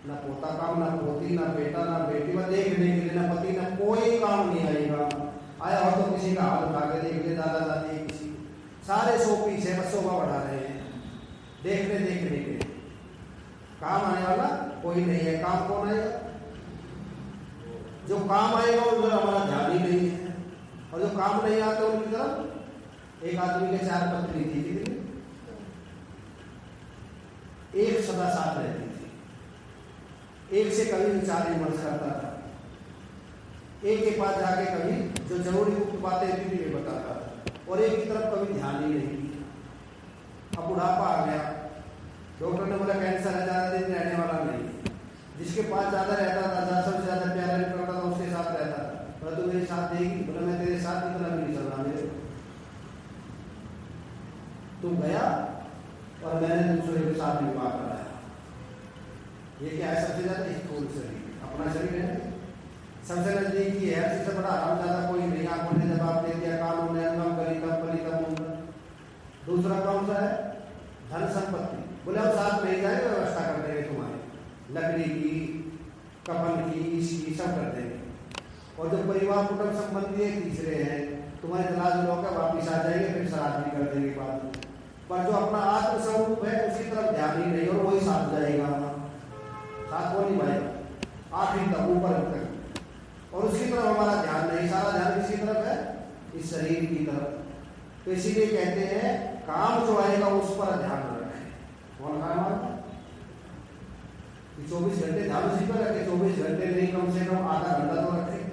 ना पोता काम, ना पोती, ना बेटा, ना बेटी, बस देखने के लिए, ना पति, ना कोई काम नहीं आएगा। आया हो तो किसी का हाथ उठा के देख ले, दादा दादी किसी, सारे 100 पीस है, बस शोभा बढ़ा रहे हैं देखने के लिए। काम आने वाला कोई नहीं है। काम कौन आएगा? जो काम आएगा उधर हमारा ध्यान ही नहीं है, और जो काम नहीं आता उनकी तरफ। एक आदमी के 4 पत्नी थी, कितनी? एक सदा साथ रहती थी, एक से कभी विचार विमर्श करता था, एक के पास जाके कभी जो जरूरी गुप्त बातें थी वे बताता था, और एक की तरफ कभी ध्यान ही नहीं दिया। अब बुढ़ापा आ गया, डॉक्टर ने बोला कैंसर है, ज्यादा दिन रहने वाला नहीं। जिसके पास ज्यादा रहता था, सबसे ज्यादा प्यार करता था, उसके साथ रहता था। बोला तू मेरे साथ देगी? बोला मैं तेरे साथ इतना भी नहीं चल रहा मेरे, तुम गया और मैंने दूसरे के साथ विवाह कराया। ये क्या है? सबसे ज्यादा स्थूल शरीर, अपना शरीर है, सबसे नजदीकी है, सबसे बड़ा आराम ज्यादा कोई नहीं। आंखों ने जवाब दे दिया, कानों ने अंगम कलितम कलितम। दूसरा कौन सा है? धन संपत्ति। बोले हम साथ नहीं जाएंगे, व्यवस्था कर देंगे तुम्हारी, लकड़ी की, कफन की, इसकी, सब कर देंगे। और जो परिवार कुटुंब संबंधी है तीसरे हैं, तुम्हारे तलाश लोग वापिस आ जाएंगे, फिर श्राद्ध भी कर देंगे बाद में। पर जो अपना आत्म स्वरूप है उसकी तरफ ध्यान ही नहीं, और वही साथ जाएगा, साथ वो नहीं भाएगा आखिर तक, ऊपर तक। और उसकी तरफ हमारा ध्यान नहीं, सारा ध्यान किसकी तरफ है? इस शरीर की तरफ। तो इसीलिए कहते हैं काम जो आएगा उस पर ध्यान रखें। कौन काम आएगा? 24 घंटे ध्यान उसी पर रखें, 24 घंटे नहीं, कम से कम आधा घंटा तो रखें।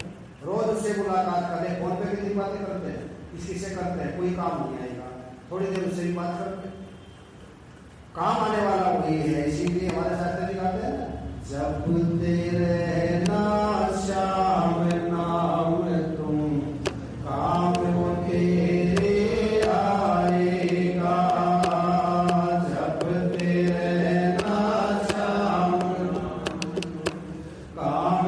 रोज उससे मुलाकात करें। फोन पे कितनी बातें करते हैं, किसी से करते हैं, कोई काम नहीं आएगा, थोड़ी देर उससे भी बात करते हैं, काम आने वाला वही है। इसीलिए हमारे शास्त्र दिखाते हैं ना, जब तेरे नाम श्याम नाम तुम काम तेरे आएगा, जब तेरे नाम श्याम काम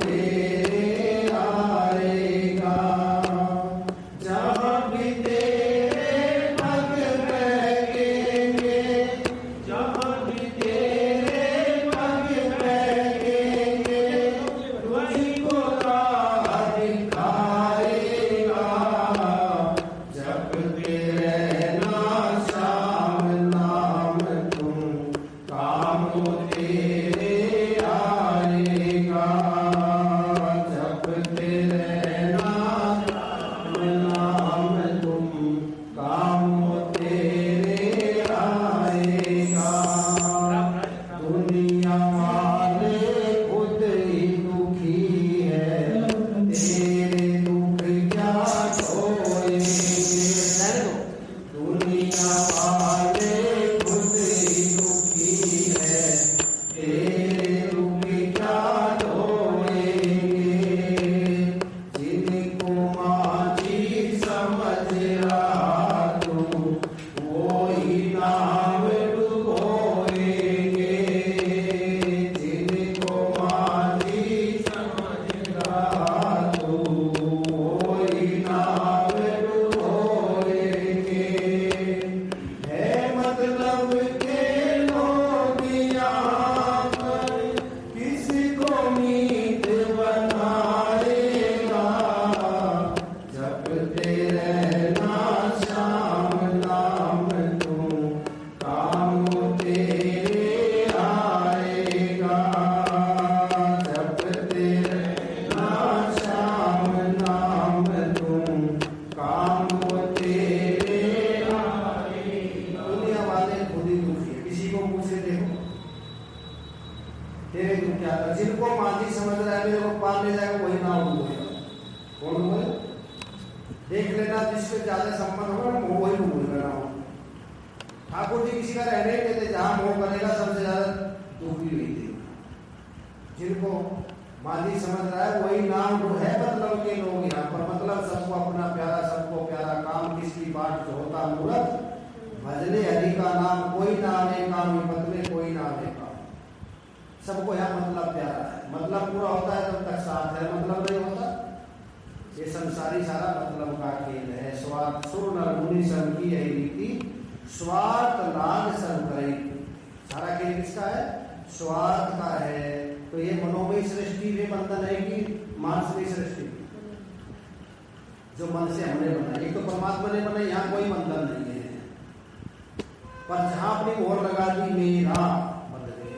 तेरे आएगा, जहाँ भी तेरे पग लगेंगे, जहाँ भी तेरे पग लगेंगे, तुझको राह दिखाएगा, जब तेरे नाम श्याम नाम तुम काम तेरे आएगा, जब तेरे नाम तुम काम तेरे आएगा। दुनिया वाले खुद ही दुखी है, तेरे दुख क्या ढोएंगे। दुनिया वाले खुद ही दुखी है, तेरे दुख क्या ढोएंगे। जिनको माझी समझ रहा तू, वो ही नाव डुबोएंगे। जिनको माझी समझ रहा तू, वो ही नाव डुबोएंगे। ठाकुर जी किसी का रहने नहीं देते, जहां मोह करेगा सबसे ज्यादा दुखी हुई थी। जिनको माली समझ रहा है वही नाम जो है मतलब के लोग यहाँ पर, मतलब सबको अपना प्यारा, सबको प्यारा काम किसकी बात जो होता मूर्ख भजले हरि का नाम, कोई ना आने काम बदले, कोई ना आने काम। सबको यहाँ मतलब प्यारा है, मतलब पूरा होता है तब तक साथ है, मतलब नहीं होता। ये संसारी सारा मतलब का खेल है। स्वार्थ सुर नर मुनि सब की यही रीति, स्वार्थ लाग सब करे। सारा खेल किसका है? स्वार्थ का है। तो ये मनोमय सृष्टि भी बंधन है कि मानसमय सृष्टि? जो मन से हमने बनाई, एक तो परमात्मा ने बनाई, यहाँ कोई बंधन नहीं है। पर जहां अपनी मोहर लगा दी मेरा बंध गए,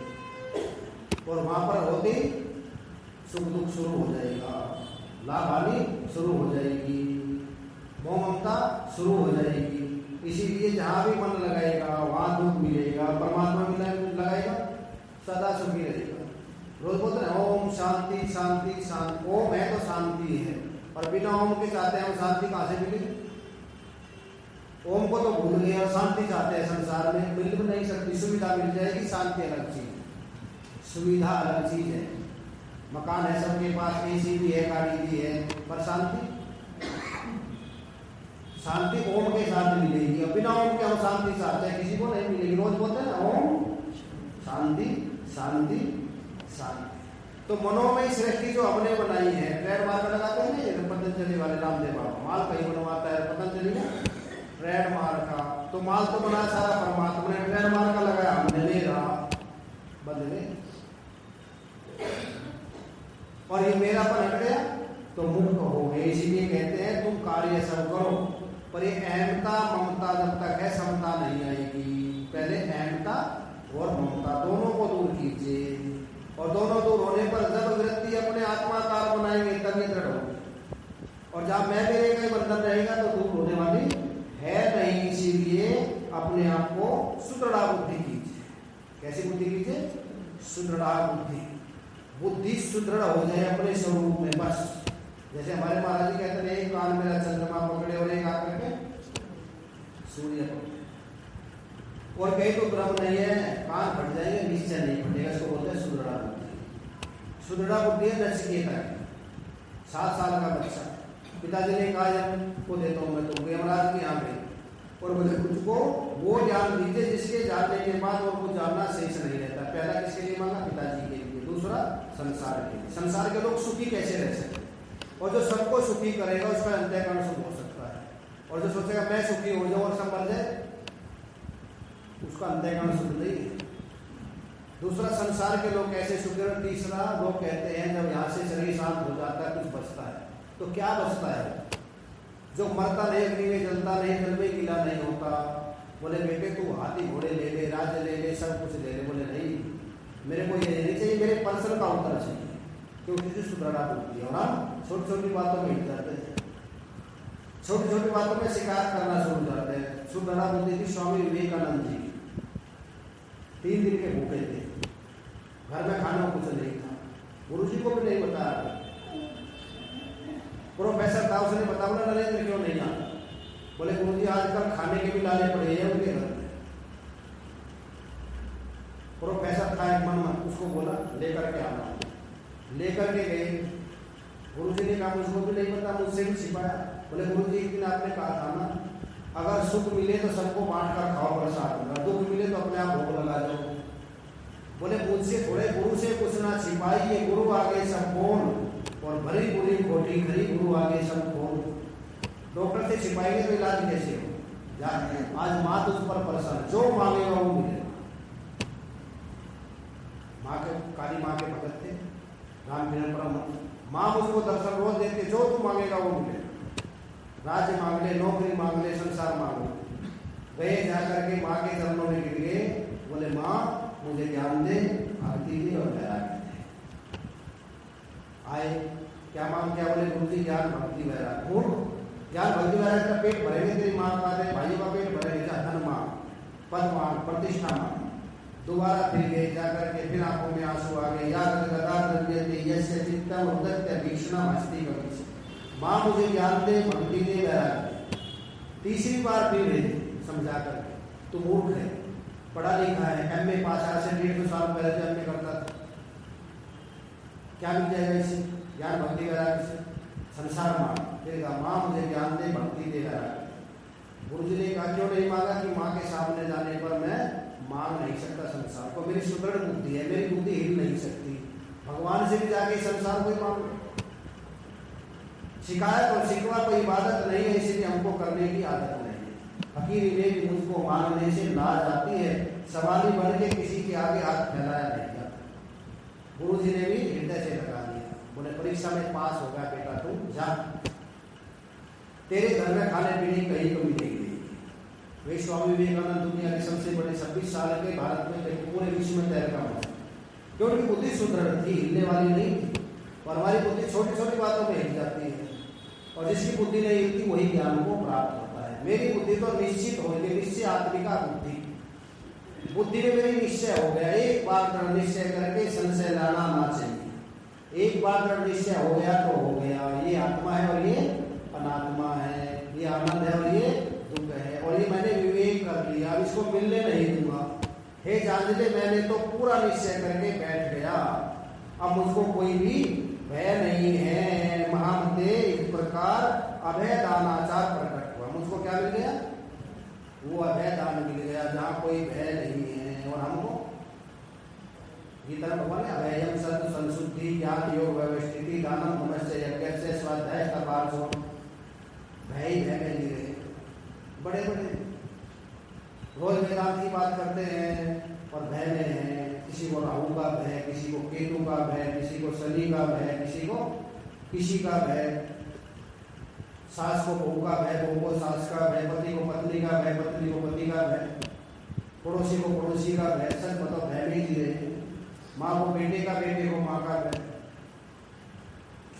और वहां पर होते सुख दुख शुरू हो जाएगा, लाभ हानि शुरू हो जाएगी, मोह ममता शुरू हो जाएगी। इसीलिए जहां भी मन लगाएगा वहां दुख मिलेगा, परमात्मा भी लगाएगा सदा सुखी रहेगा। रोज बोलते हैं ओम शांति शांति शांति, ओम है तो शांति है, और बिना ओम के चाहते हैं हम शांति कहां से मिलेगी? ओम को तो भूल गए और शांति चाहते हैं संसार में, मिल भी नहीं सकती। सुविधा मिल जाएगी, शांति अलग चीज, सुविधा अलग चीज है। मकान है सबके पास, एसी भी है, गाड़ी भी है, पर शांति शांति ओम के साथ मिलेगी, और बिना ओम के हम शांति चाहते हैं किसी को नहीं मिलेगी। रोज बोलते हैं ना ओम शांति शांति शांति। तो मनोमय सृष्टि जो हमने बनाई है, ट्रेडमार्क लगाते हैं ना, ये पतंजलि वाले रामदेव बाबा माल कहीं बनवाता है पतंजलि में ट्रेडमार्क का, तो माल तो बना सारा परमात्मा ने, ट्रेडमार्क का लगाया हमने, मेरा बदले, और ये मेरा पर हट गया तो मुक्त हो गए। इसीलिए कहते हैं तुम कार्य सब करो, पर ये अहमता ममता जब तक है समता नहीं आएगी। पहले अहमता और ममता दोनों को दूर कीजिए, और दोनों दूर होने पर जब वृत्ति अपने आत्माकार बनाएंगे तब ये दृढ़ होगी। और जहां मैं मेरे का बंधन रहेगा तो दूर होने वाली है नहीं। इसीलिए अपने आप को सुदृढ़ बुद्धि कीजिए। कैसी बुद्धि कीजिए? सुदृढ़ बुद्धि। बुद्धि सुदृढ़ हो जाए अपने स्वरूप में बस। जैसे हमारे महाराज जी कहते हैं, एक कान मेरा चंद्रमा पकड़े और एक आकर के सूर्य पकड़े, और कहीं तो ब्रह्म नहीं है, कान फट जाएंगे, निश्चय नहीं फटेगा। इसको बोलते हैं सुदृढ़ बुद्धि। सुदृढ़ बुद्धि है नचिकेता की, 7 साल का बच्चा, पिताजी ने कहा जब को देता हूँ मैं तुमको यमराज के यहाँ पे, और बोले तुझको वो ज्ञान दीजिए जिसके जानने के बाद और कुछ जानना शेष नहीं रहता। पहला किसके लिए मांगा? पिताजी के लिए। दूसरा संसार के लिए। संसार के लोग सुखी कैसे रह सकते? और जो सबको सुखी करेगा उसका अंतःकरण सुख हो सकता है, और जो सोचेगा मैं सुखी हो जाऊं और सब मर जाए, उसका अंतःकरण सुख नहीं है। दूसरा संसार के लोग कैसे सुखी। और तीसरा लोग कहते हैं जब यहाँ से शरीर शांत हो जाता है कुछ बचता है, तो क्या बचता है? जो मरता नहीं, अग्नि में जलता नहीं, जल में गीला नहीं होता। बोले बेटे तू हाथी घोड़े ले ले, राज्य ले ले, सब कुछ ले ले। बोले नहीं, मेरे को ये नहीं चाहिए, मेरे पर्सन का उत्तर चाहिए, क्योंकि सुदृढ़ बुद्धि। और हम छोटी छोटी बातों में हिट जाते हैं, छोटी छोटी बातों में शिकायत करना शुरू करते हैं। सुदृढ़ बुद्धि थी स्वामी विवेकानंद जी, 3 दिन के भूखे थे, घर में खाना कुछ नहीं था, गुरु जी को भी नहीं बताया। प्रोफेसर था, उसने बता, बोला नरेंद्र क्यों नहीं आता? बोले गुरु जी आजकल खाने के भी लाले पड़े हैं उनके घर में। प्रोफेसर था एक मन, उसको बोला लेकर के आना। लेकर के गए, गुरु जी ने कहा मुझको भी नहीं पता, मुझसे भी छिपाया। बोले गुरु जी एक दिन आपने कहा था ना, अगर सुख मिले तो सबको बांट कर खाओ प्रसाद, दुख मिले तो अपने आप भोग लगा जाओ। बोले मुझसे थोड़े, गुरु से कुछ ना छिपाइए, गुरु आगे सब कौन, और भरी बुरी खोटी खरी, गुरु आगे सब कौन। डॉक्टर से छिपाएंगे तो इलाज कैसे हो? आज माँ तुझ पर प्रसन्न, जो मांगेगा वो मिलेगा। माँ के, काली माँ के भगत थे रामकिरण परम, माँ मुझको दर्शन रोज देते, जो तू मांगेगा वो मिलेगा। राज्य मांग ले, नौकरी मांग ले, संसार मांग ले। गए जाकर के माँ के चरणों में गिर गए, बोले माँ मुझे ज्ञान दे, आरती दे और वैराग्य दे। आए क्या मांग किया? बोले गुरु जी ज्ञान भक्ति वैराग्य। ज्ञान भक्ति वैराग्य का पेट भरेंगे, तेरी माँ का दे, भाइयों का पेट भरेंगे, धन मांग, पद मांग, प्रतिष्ठा मांग। दोबारा फिर गए, जाकर के फिर आंखों में आंसू आ गए। याद गदा द्रव्यते यस्य चित्तम उदत्य भीषणम हस्ति कविश। माँ मुझे ज्ञान दे, भक्ति दे, वैराग्य। तीसरी बार फिर समझा करके तू मूर्ख है, पढ़ा लिखा है, MA पास, आज से 150 साल पहले जो MA करता था, क्या मिल जाएगा इससे? ज्ञान भक्ति वैराग्य से। संसार मांग देगा, माँ मुझे ज्ञान दे, भक्ति दे वैराग्य। गुरु जी ने कहा क्यों नहीं मांगा कि माँ के सामने जाने पर मैं मांग नहीं सकता संसार को, मेरी सुदृढ़ बुद्धि है, मेरी बुद्धि हिल नहीं सकती। भगवान से भी जाके संसार को ही मांग। शिकायत और शिकवा कोई इबादत नहीं है, इसलिए हमको करने की आदत नहीं है। फकीरी ने भी मुझको मांगने से लाज आती है, सवाली बन के किसी के आगे हाथ फैलाया नहीं जाता। गुरु जी ने भी हृदय से लगा दिया, बोले परीक्षा में पास हो गया बेटा, तू जा, तेरे घर में खाने पीने की कहीं कमी नहीं गई। वे स्वामी विवेकानंद दुनिया के सबसे बड़े 26 साल के भारत में पूरे विश्व में तैरका हुआ, क्योंकि बुद्धि सुदृढ़ थी, हिलने वाली नहीं थी। और हमारी बुद्धि छोटी छोटी बातों में हिल जाती है, और जिसकी बुद्धि नहीं हिलती वही ज्ञान को प्राप्त होता है। मेरी बुद्धि तो निश्चित हो गई, निश्चय आत्मिका बुद्धि, बुद्धि में मेरी निश्चय हो गया। एक बार दृढ़ निश्चय करके संशय लाना ना चाहिए। एक बार दृढ़ निश्चय हो गया तो हो गया, ये आत्मा है और ये अनात्मा है, ये आनंद है और ये दुख है, और ये मैंने विवेक कर लिया, इसको मिलने नहीं दूंगा। हे जान ले, मैंने तो पूरा निश्चय करके बैठ गया, अब मुझको कोई भी भय नहीं है। महामते इस प्रकार अभय दानाचार प्रकट हुआ, मुझको क्या मिल गया? वो अभय दान मिल गया, जहाँ कोई भय नहीं है। और हमको गीता में भगवान ने अभयम सत्य संशुद्धि ज्ञान योग व्यवस्थिति दानम नमस्ते यज्ञ से स्वाध्याय कर्मार्जो, भय ही भय में नहीं रहे। बड़े बड़े रोज वेदांत की बात करते हैं और भय में हैं, किसी को राहु का भय, किसी को केतु का भय, किसी को शनि का भय, किसी का भय, सास को बहू का भय, बहू को सास का भय, पति को पत्नी का भय, पत्नी को पति का भय, पड़ोसी को पड़ोसी का भय। सच बताओ, भय में ही जी रहे। माँ को बेटे का, बेटे को माँ का भय,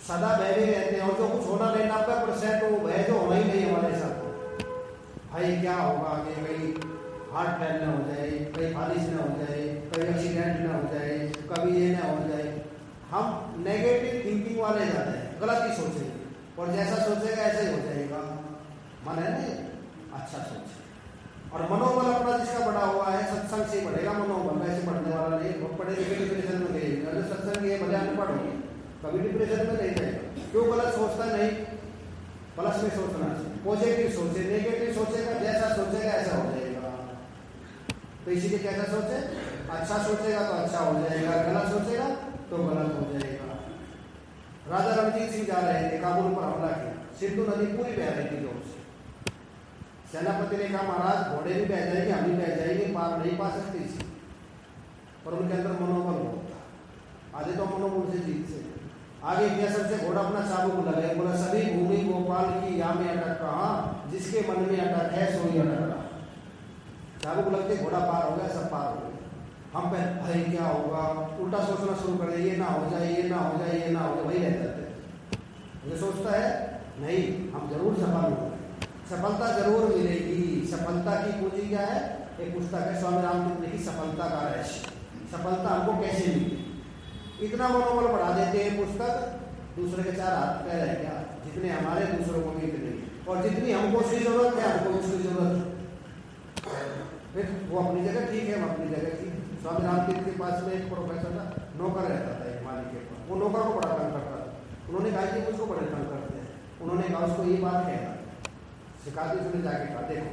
सदा भय में रहते हैं। और जो कुछ होना नहीं, 90% वो भय जो होना ही नहीं हमारे साथ। भाई क्या होगा आगे, कहीं हार्ट फेल ना हो जाए, कहीं फालिश ना हो जाए, कहीं एक्सीडेंट ना हो जाए, कभी ये ना हो जाए। हम नेगेटिव थिंकिंग वाले जाते हैं, गलत ही सोचेंगे, और जैसा सोचेगा ऐसा ही हो जाएगा। मन है ना, अच्छा सोचे। और मनोबल अपना जिसका बढ़ा हुआ है, सत्संग से बढ़ेगा मनोबल, वैसे बढ़ने वाला नहीं। बहुत पढ़े लिखे डिप्रेशन में गए, अगर सत्संग ये भले अनपढ़ हो, कभी डिप्रेशन में नहीं जाएगा। क्यों? गलत सोचता नहीं, प्लस में सोचना चाहिए। पॉजिटिव सोचे, नेगेटिव सोचेगा, जैसा सोचेगा ऐसा हो जाएगा। तो इसीलिए कैसा सोचे? अच्छा सोचेगा तो अच्छा हो जाएगा, गलत सोचेगा तो गलत हो जाएगा। राजा रणजीत सिंह जा रहे थे, काबुल पर हमला किया, सिंधु नदी पूरी बह रही थी जोर से। सेनापति ने कहा महाराज घोड़े भी बह जाएंगे, हम भी बह जाएंगे, पार नहीं पा सकते इसे। पर उनके अंदर मनोबल बहुत था, आधे तो मनोबल से जीत से। आगे गया, सबसे घोड़ा अपना चाबुक लगे, बोला सभी भूमि गोपाल की या में अटक रहा, जिसके मन में अटक है सोई अटक रहा। चाबुक लगते घोड़ा पार हो गया, सब पार हो गए। हम पे भाई क्या होगा, उल्टा सोचना शुरू कर दिया, ये ना हो जाए, ये ना हो जाए, ये ना हो जाए, वही रह जाते। ये सोचता है नहीं, हम जरूर सफल होंगे, सफलता जरूर मिलेगी। सफलता की पूंजी क्या है? एक पुस्तक है स्वामी रामदेव ने की, सफलता का रहस्य। सफलता हमको कैसे मिली? इतना मनोबल बढ़ा देते हैं पुस्तक, दूसरे के 4 हाथ पैर है क्या, जितने हमारे दूसरों को भी इतने, और जितनी हमको उसकी जरूरत है हमको उसकी जरूरत। फिर वो अपनी जगह ठीक है, हम अपनी जगह ठीक। स्वामी रामदेव के पास में एक प्रोफेसर था, नौकर रहता था एक मालिक के पास। वो नौकर को बड़ा तंग करता था। उन्होंने कहा कि मुझको बड़े तंग करते हैं। उन्होंने कहा उसको ये बात कहना, सिखाते उसने जाके कहा देखो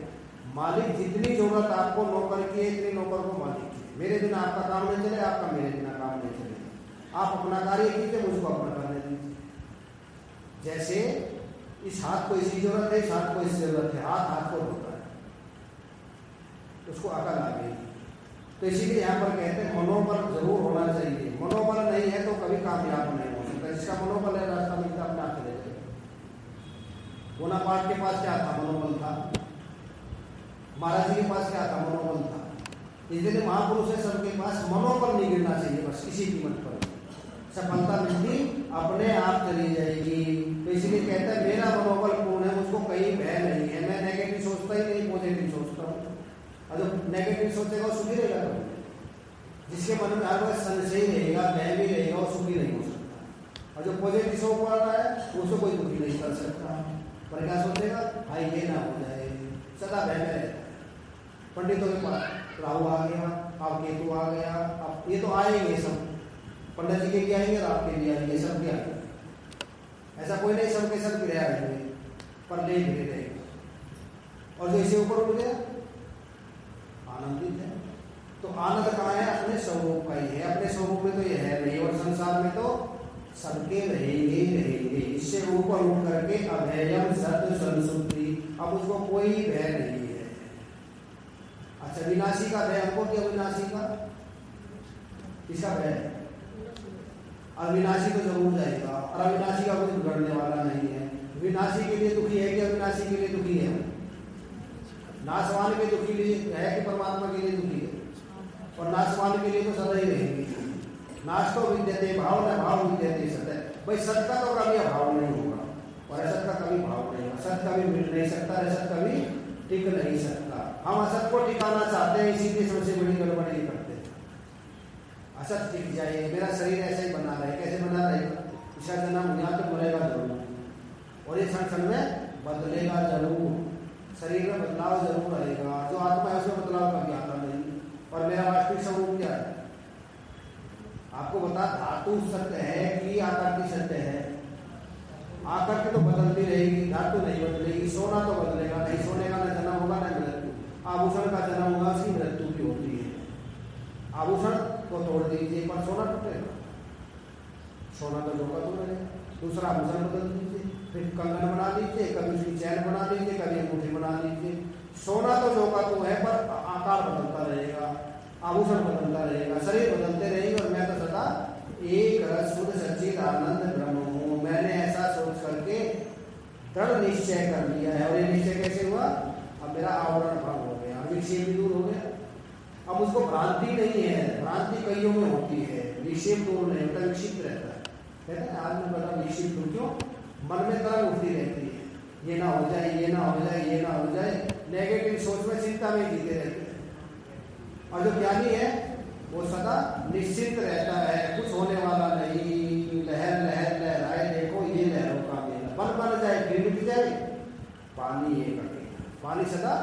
मालिक जितनी जरूरत आपको नौकर की है, इतनी नौकर को मालिक की। मेरे बिना आपका काम नहीं चले, आपका मेरे बिना काम नहीं चलेगा। आप अपना कार्य कीजिए, मुझको अपना करने दीजिए। जैसे इस हाथ को इसकी जरूरत है, इस हाथ को इसकी जरूरत है, हाथ हाथ को धोता है, उसको अकल आ गई। तो इसीलिए यहाँ पर कहते हैं मनोबल जरूर होना चाहिए। मनोबल नहीं है तो कभी कामयाब नहीं हो सकता। जिसका मनोबल है रास्ता मिलता अपने आप चले जाएगा। बोनापार्ट के पास क्या था? मनोबल था। महाराज जी के पास क्या था? मनोबल था। इसलिए महापुरुष है, सबके पास मनोबल नहीं गिरना चाहिए, बस किसी कीमत पर। सफलता मिलती अपने आप चली जाएगी। तो इसलिए कहता है मेरा मनोबल पूर्ण है, मुझको कहीं भय नहीं है, मैं नेगेटिव सोचता ही नहीं, पॉजिटिव सोचता हूँ। और जो नेगेटिव सोचेगा वो सुखी रहेगा कभी? जिसके मन में हर वक्त संशय रहेगा, भय भी रहेगा, वो सुखी नहीं हो सकता। और जो पॉजिटिव सोच रहा है उसको कोई दुखी नहीं कर सकता। पर क्या सोचेगा? भाई ये ना हो जाए, सदा भय में रहता है। पंडितों के पास राहु आ गया, अब केतु आ गया, अब ये तो आएंगे सब, पंडित जी के भी आएंगे और आपके भी आएंगे, सब के आएंगे, ऐसा कोई नहीं सबके सब गिरा रहेंगे, पर ले गिरे रहेगा। और जो इसे ऊपर उठ गया आनंदित है। तो आनंद कहाँ है? अपने स्वरूप का ही है, अपने स्वरूप में तो ये है नहीं, और संसार में तो सबके रहेंगे ही रहेंगे। इससे ऊपर उठ करके अभयम सत्य संसुप्ति, अब उसको कोई भय नहीं है। अच्छा, विनाशी का भय हमको क्या? विनाशी का किसका भय? अविनाशी तो जरूर जाएगा, और अविनाशी का कुछ बिगड़ने वाला नहीं है। विनाशी के लिए दुखी है कि अविनाशी के लिए दुखी है? नाशवान के दुखी लिए है कि परमात्मा के लिए दुखी है? और नाशवान के लिए तो सदा ही रहेंगे। नाश तो विद्यते भाव न भाव विद्यते सत्य, भाई सत्य का तो कभी अभाव नहीं होगा और असत का कभी भाव नहीं होगा। सत्य कभी मिट नहीं सकता, असत कभी टिक नहीं सकता। हम असत को टिकाना चाहते हैं, इसीलिए सबसे बड़ी गड़बड़ी करते हैं। असत टिक जाए, मेरा शरीर ऐसे ही बना रहे, कैसे बना रहेगा? इसका जन्म यहाँ तो मरेगा जरूर, और ये क्षण क्षण में बदलेगा जरूर, शरीर में बदलाव जरूर आएगा। जो आत्मा है उसमें बदलाव कभी आता नहीं। और मेरा वास्तविक स्वरूप क्या है? आपको बता, धातु सत्य है कि आकृति सत्य है? आकृति तो बदलती रहेगी, धातु नहीं बदलेगी। सोना तो बदलेगा नहीं, सोने का न जन्म होगा न मृत्यु। आभूषण का जन्म होगा, उसकी मृत्यु भी होती है। आभूषण को तोड़ दीजिए पर सोना टूटेगा, सोना तो जो का तो रहेगा। दूसरा आभूषण बदल दीजिए, फिर कंगन बना लीजिए, कभी उसकी चैन बना लीजिए, कभी अंगूठी बना लीजिए। सोना तो जो का तो है, पर आकार बदलता रहेगा, आभूषण बदलता रहेगा, शरीर बदलते रहेंगे। और मैं तो सदा एक शुद्ध सच्चिद आनंद ब्रह्म हूँ। मैंने ऐसा सोच करके दृढ़ निश्चय कर लिया है। और ये निश्चय कैसे हुआ? अब मेरा आवरण भंग हो गया, विक्षेप भी दूर हो गया। अब उसको भ्रांति नहीं है, भ्रांति कईयों में होती है, विक्षेप दूर नहीं होता, विक्षिप्त रहता है। कहते हैं आज मैं बड़ा विक्षिप्त हूँ, क्यों? मन में तरंग उठती रहती है, ये ना हो जाए, ये ना हो जाए, ये ना हो जाए। नेगेटिव सोच में, चिंता में जीते रहते हैं। और जो ज्ञानी है वो सदा निश्चिंत रहता है, कुछ होने वाला नहीं। लहर लहर लहराए देखो, ये लहरों का मेला, बन जाए फिर मिट जाए, पानी एक अकेला। पानी सदा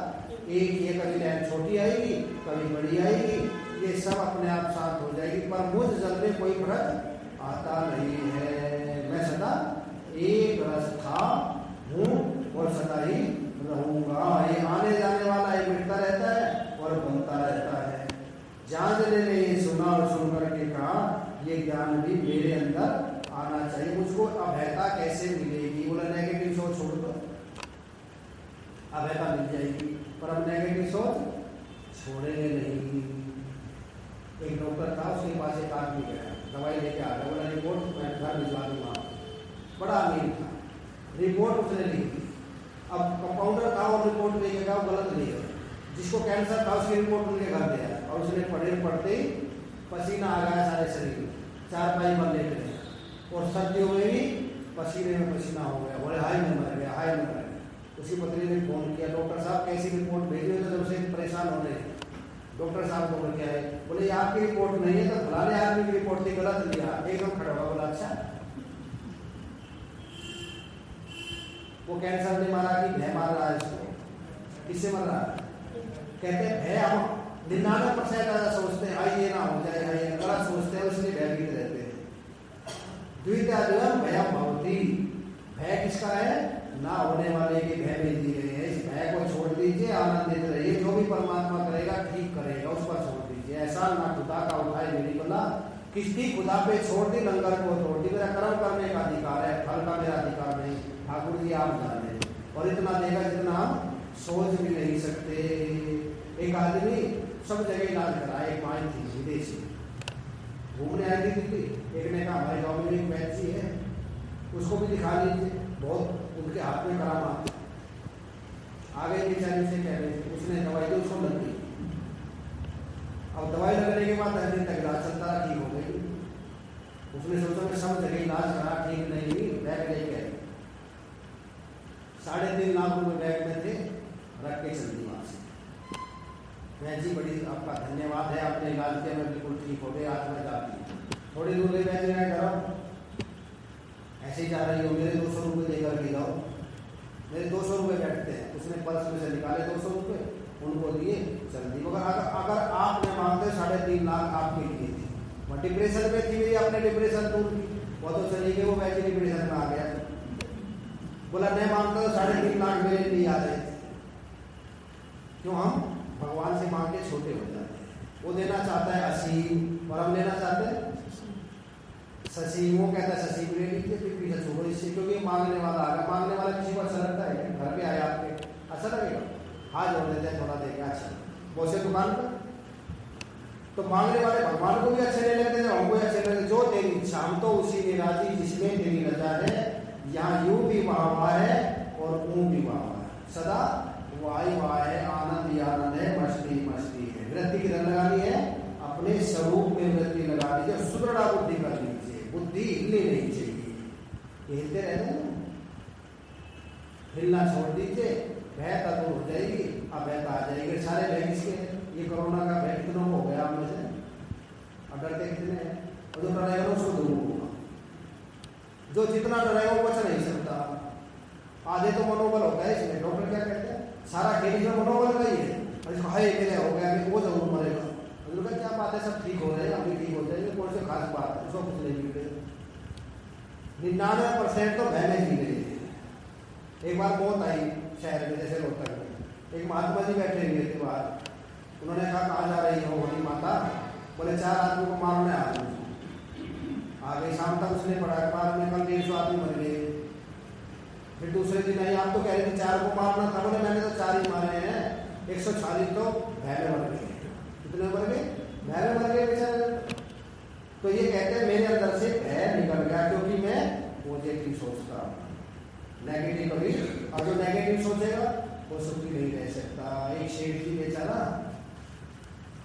एक, ये कभी लहर छोटी आएगी, कभी बड़ी आएगी, ये सब अपने आप शांत हो जाएगी। पर मुझ जल में कोई फर्क आता नहीं है। मैं सदा एक रस था हूँ और सदा ही रहूंगा। ये आने जाने वाला, ये मिटता रहता है और बनता रहता है। जान ने ये सुना और सुन करके कहा, ये ज्ञान भी मेरे अंदर आना चाहिए। मुझको अभयता कैसे मिलेगी? बोला नेगेटिव सोच छोड़ दो, अभयता मिल जाएगी। पर अब नेगेटिव सोच छोड़ेंगे नहीं। एक डॉक्टर था, उसके पास एक आदमी गया, दवाई लेके आ गया, बोला रिपोर्ट मैं घर भिजवा दूंगा। बड़ा अमीर था, रिपोर्ट उसने लिखी। अब कंपाउंडर था और रिपोर्ट लेके गया, गलत नहीं है। जिसको कैंसर था उसकी रिपोर्ट उनके घर दिया, और उसने पढ़ते ही पसीना आ गया सारे शरीर में, 4 पाई पर लेटे रहे, और सर्दियों में भी पसीने में पसीना हो गया। बोले हाई में मर गया, हाई में मर गया। उसकी पत्नी ने फोन किया, डॉक्टर साहब कैसी रिपोर्ट भेजी? तो जब से परेशान हो रहे। डॉक्टर साहब को क्या है? बोले ये आपकी रिपोर्ट नहीं है, तो फलाने आदमी की रिपोर्ट थी, गलत लिया। एकदम खड़ा हुआ, बोला अच्छा वो कैंसर ने मारा कि भय मार रहा है इसको? किससे मर रहा है? कहते हैं भय। हम 99% ऐसा सोचते हैं, हाई ये ना हो जाए, हाई ये गलत सोचते हैं, इसलिए भयभीत रहते हैं। द्वितीयम भयम भवति, भय किसका है? ना होने वाले के भय में दी गई है। इस भय को छोड़ दीजिए, आनंदित रहिए। जो भी परमात्मा करेगा ठीक करेगा, उस पर छोड़ दीजिए। ऐसा ना खुदा का उठाए मेरी बला, किसकी खुदा पे छोड़ दी, लंगर को तोड़ दी। मेरा कर्म करने का अधिकार है, फल का मेरा अधिकार नहीं। ठाकुर जी आप जाने, और इतना देगा जितना हम सोच भी नहीं सकते। एक आदमी सब जगह इलाज करा, एक माई थी विदेशी, घूमने आई थी। एक ने कहा हमारे गाँव में एक वैद्य है, उसको भी दिखा लीजिए, बहुत उनके हाथ में करामात। आगे बेचारी से कह रहे थे, उसने दवाई दी, उसको लग गई। अब दवाई लगने के बाद 10 दिन तक इलाज चलता रहा, ठीक हो गई। उसने सोचा मैं सब जगह इलाज करा, ठीक नहीं हुई, बैग लेके आई। 3.5 लाख रुपए बैग में थे, रख के चल दी वहां से। मैं जी बड़ी आपका धन्यवाद है, आपने इलाज किया, मैं बिल्कुल ठीक हो गया, आज मैं जाती हूँ। थोड़ी दूर ले बैठ गया घर, ऐसे ही जा रही हो, मेरे 200 रुपये देकर के जाओ। मेरे 200 रुपये बैठते हैं। उसने पर्स में से निकाले 200 रुपये, उनको दिए चल दी। मगर अगर आपने मांगते 3.5 लाख आपके लिए थे, वह डिप्रेशन में थी, अपने डिप्रेशन दूर की, वो तो चली गई, वो वैसे डिप्रेशन में आ गया। बोला नहीं मांगता तो 3.5 लाख मेरे लिए आ रहे थे। क्यों? हम भगवान से मांग के छोटे हो जाते हैं। वो देना चाहता है असीम और हम लेना चाहते हैं ससीम। वो कहता है ससीम ले लीजिए, फिर पीछे छोड़ो इससे, क्योंकि मांगने वाला आ गया। मांगने वाला किसी को अच्छा लगता है? घर पे आया आपके अच्छा लगेगा? हाथ जोड़ देते हैं, थोड़ा देगा अच्छा पहुंचे दुकान पर, तो मांगने वाले भगवान को भी अच्छे नहीं लगते, जब हमको अच्छे लगते। जो तेरी इच्छा हम तो उसी में राजी जिसमें तेरी रजा है। यहाँ यूं भी वाह है और ऊं भी वाह है, सदा वाह है, आनंद ही आनंद है, मस्ती मस्ती है। वृत्ति की रंग लगानी है, अपने स्वरूप में वृत्ति लगा लीजिए, सुदृढ़ बुद्धि कर लीजिए, बुद्धि हिलनी नहीं चाहिए। हिलते रहते हैं, हिलना छोड़ दीजिए, भय तो दूर हो जाएगी। अब भय आ जाएगी, सारे भय किसके? ये कोरोना का भय कितनों हो गया आप में से? अब डरते कितने हैं? और जो डरेगा उसको दूर होगा, जो जितना डरेगा वो बच नहीं सकता। आधे तो मनोबल होता है इसमें। डॉक्टर क्या कहते हैं? सारा खेल इसमें मनोबल का ही है। और इसको हाय मेरे हो गया, वो जरूर मरेगा। क्या बात है, सब ठीक हो रहे हैं, अभी ठीक हो जाएंगे, कौन सी खास बात है? उसको कुछ नहीं मिले। 99% तो भय में जी रहे हैं। एक बार बहुत आई शहर में, जैसे रोहतक में, एक महात्मा जी बैठे हुए थे बाहर। उन्होंने कहा कहाँ जा रही हो होली माता? बोले 4 आदमी को मारने आ गई। शाम तक उसने पढ़ा, बाद में कल 150 आदमी मर गए। फिर दूसरे दिन आई, आप तो कह रहे थे 4 को मारना था। बोले मैंने तो 4 ही मारे हैं, 140 तो भय में मर गए। कितने मर गए? भय में मर गए बेचारे। तो ये कहते हैं मेरे अंदर से भय निकल गया, क्योंकि मैं पॉजिटिव सोचता हूँ, नेगेटिव कभी। और जो नेगेटिव सोचेगा वो सुखी नहीं रह सकता। एक शेर जी बेचारा,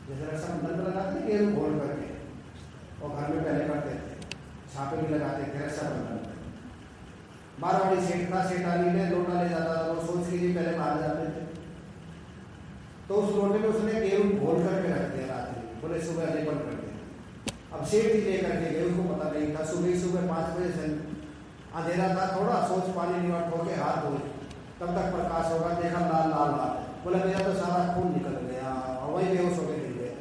जैसे रक्षाबंधन पर लगाते थे गेहूं घोल करके, और घर में पहले करते थे, छापे भी लगाते थे रक्षाबंधन पर। मारवाड़ी सेठ था, सेठानी ने लोटा ले जाता था, वो सोच के लिए पहले मार जाते थे। तो उस लोटे में उसने गेहूं घोल करके रख दिया रात में, बोले सुबह लेपन कर दिया। अब सेठ जी लेकर के गए, उसको पता नहीं था। सुबह 5 बजे से अंधेरा था थोड़ा, सोच पानी निवाट होके हाथ धोए, तब तक प्रकाश होगा, देखा लाल लाल लाल। बोला मेरा तो सारा खून निकल गया, और वही बेहोश होकर गिर गया।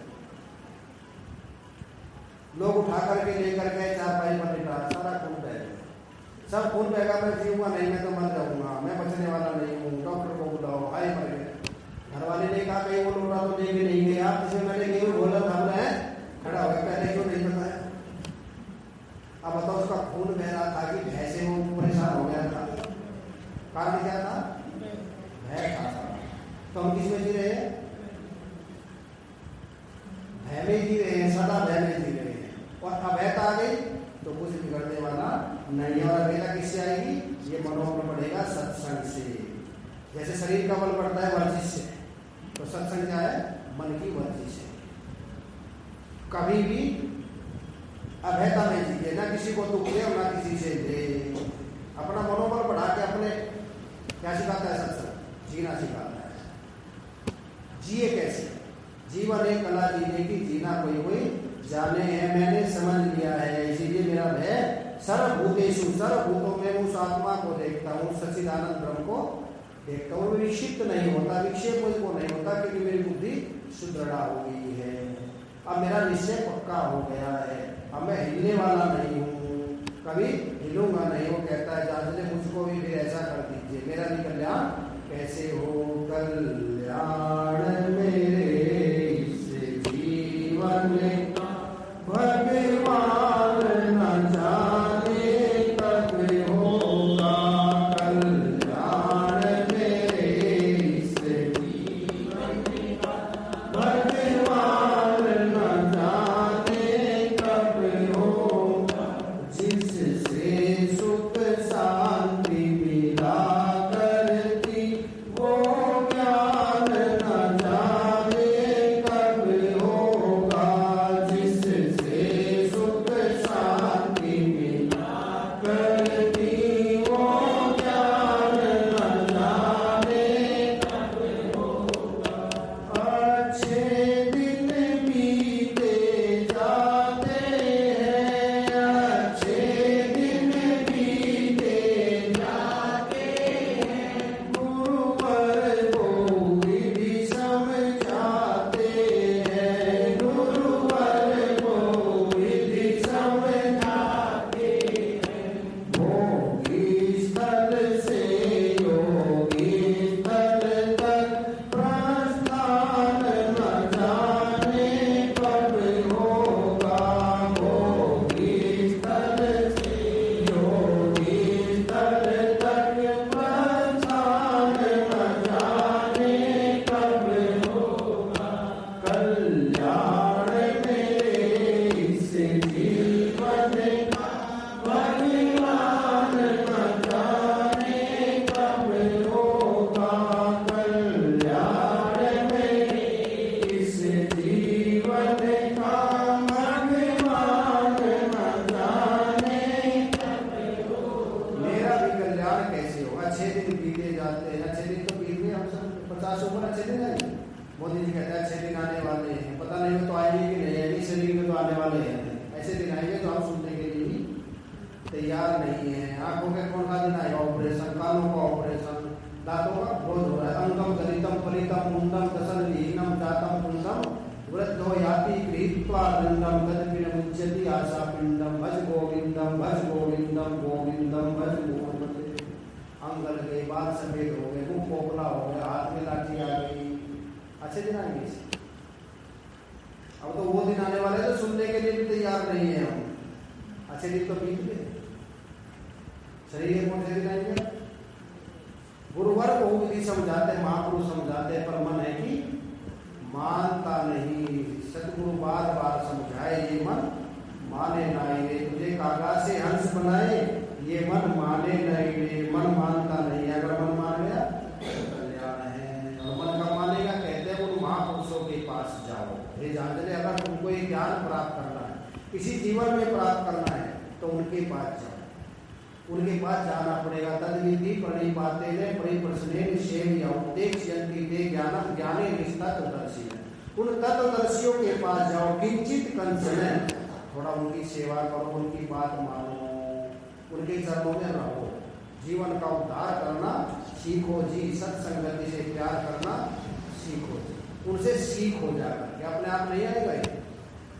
लोग उठा करके लेकर गए, 4 पाई पर लिटा, सारा खून बह गया। सब खून बहेगा, मैं जीऊंगा नहीं, मैं तो मर जाऊंगा, मैं बचने वाला नहीं हूँ, डॉक्टर को बुलाओ। हाय मर गए। घर वाले ने कहा कहीं वो लोटा तो लेके नहीं गया, जिसमें मैंने गेहूं बोला था, बोला है खड़ा हो गया, पहले क्यों नहीं बताया? अब बताओ, उसका खून बह रहा था कि भय से वो परेशान हो गया था? कारण क्या था? भय था। तो हम किस में जी रहे हैं? भय में जी रहे हैं, सदा भय में जी रहे हैं। और अभयता आ गई तो कुछ बिगड़ने वाला नहीं है। और अभयता किससे आएगी? ये मनोबल बढ़ेगा सत्संग से। जैसे शरीर का बल बढ़ता है वर्जिश से, तो सत्संग क्या है? मन की वर्जिश है। कभी भी अभयता में जीजिए, ना किसी को दुख दे और ना किसी से दे। अपना मनोबल बढ़ा के अपने क्या सिखाता है सत्संग? जीना सिखाता है। जिए कैसे? जीवन एक कला जीने की, जीना कोई कोई जाने है, मैंने समझ लिया है, इसीलिए मेरा भय सर्वभूतेषु, सर्वभूतों में उस आत्मा को देखता हूँ, सच्चिदानंद ब्रह्म को देखता हूँ। विक्षिप्त नहीं होता, विक्षेप मुझको नहीं होता, क्योंकि मेरी बुद्धि सुदृढ़ हो गई है। अब मेरा निश्चय पक्का हो गया है, अब मैं हिलने वाला नहीं हूँ, कभी हिलूंगा नहीं। वो कहता है जाने मुझको भी फिर ऐसा कर दीजिए, मेरा भी कल्याण कैसे हो? कल्याण मेरे इस जीवन में भगवान न जाने कब होगा। कल्याण मेरे इस जीवन में भगवान न जाने कब होगा। जिससे सुख शांति मिला करती, वो ज्ञान न जाने कल्याण मेरे इस जीवन का भगवान न जाने कब होगा कल्याण मेरे इस जीवन का भगवान न जाने कब होगा। मेरा भी कल्याण कैसे होगा? 6 दिन बीते जाते हैं, 6 दिन तो बीत गए, हम सब 50 ऊपर अच्छे दिन आएंगे। मोदी जी कहते हैं 6 दिन आने वाले हैं, पता नहीं वो तो आएंगे कि नहीं आएंगे, शरीर में तो आने वाले हैं। ऐसे दिन आएंगे तो हम सुनने के लिए भी तैयार नहीं है। आंखों के कौन सा दिन आएगा? ऑपरेशन, कानों का ऑपरेशन, दांतों का बहुत हो रहा है। अंगम गलितम फलितम मुंडम दसन विहीनम जातम कुंडम वृद्धो याति गृहीत्वा दंडम तदपिन मुच्यति आशा पिंडम भज गोविंदम भज गोविंदम गोविंदम भज गोविंदम। अंगल के बाल सफेद हो गए, मुंह पोपला हो गया, हाथ में लाठी आ गई। अच्छे दिन आएंगे। अब तो वो दिन आने वाले तो सुनने के लिए भी तैयार नहीं है हम। अच्छे दिन तो बीत गए। शरीर कौन से दिन आएंगे? गुरुवर को विधि समझाते, महापुरुष समझाते, पर मन है कि मानता नहीं। सतगुरु बार बार समझाए, ये मन माने नहीं रे। तुझे कागा से हंस बनाए, ये मन माने नहीं रे। मन मानता नहीं। अगर मन मान गया तो कल्याण है। और मन कब मानेगा? कहते हैं उन महापुरुषों के पास जाओ। ये जान ले, अगर तुमको ये ज्ञान प्राप्त करना है, किसी जीवन में प्राप्त करना है, तो उनके पास जाओ। उनके पास जाना पड़ेगा। तद्विधि प्रणिपाते ने परिप्रश्नेन सेव्यं उदेक्ष्यन्ति ते ज्ञानम ज्ञाने निस्तत्वदर्शी। उन तत्वदर्शियों के पास जाओ, किंचित कंचन, थोड़ा उनकी सेवा करो, उनकी बात मानो, उनके चरणों में रहो। जीवन का उद्धार करना सीखो जी। सत्संगति से प्यार करना सीखो जी। उनसे सीख हो जाएगा कि अपने आप नहीं आएगा।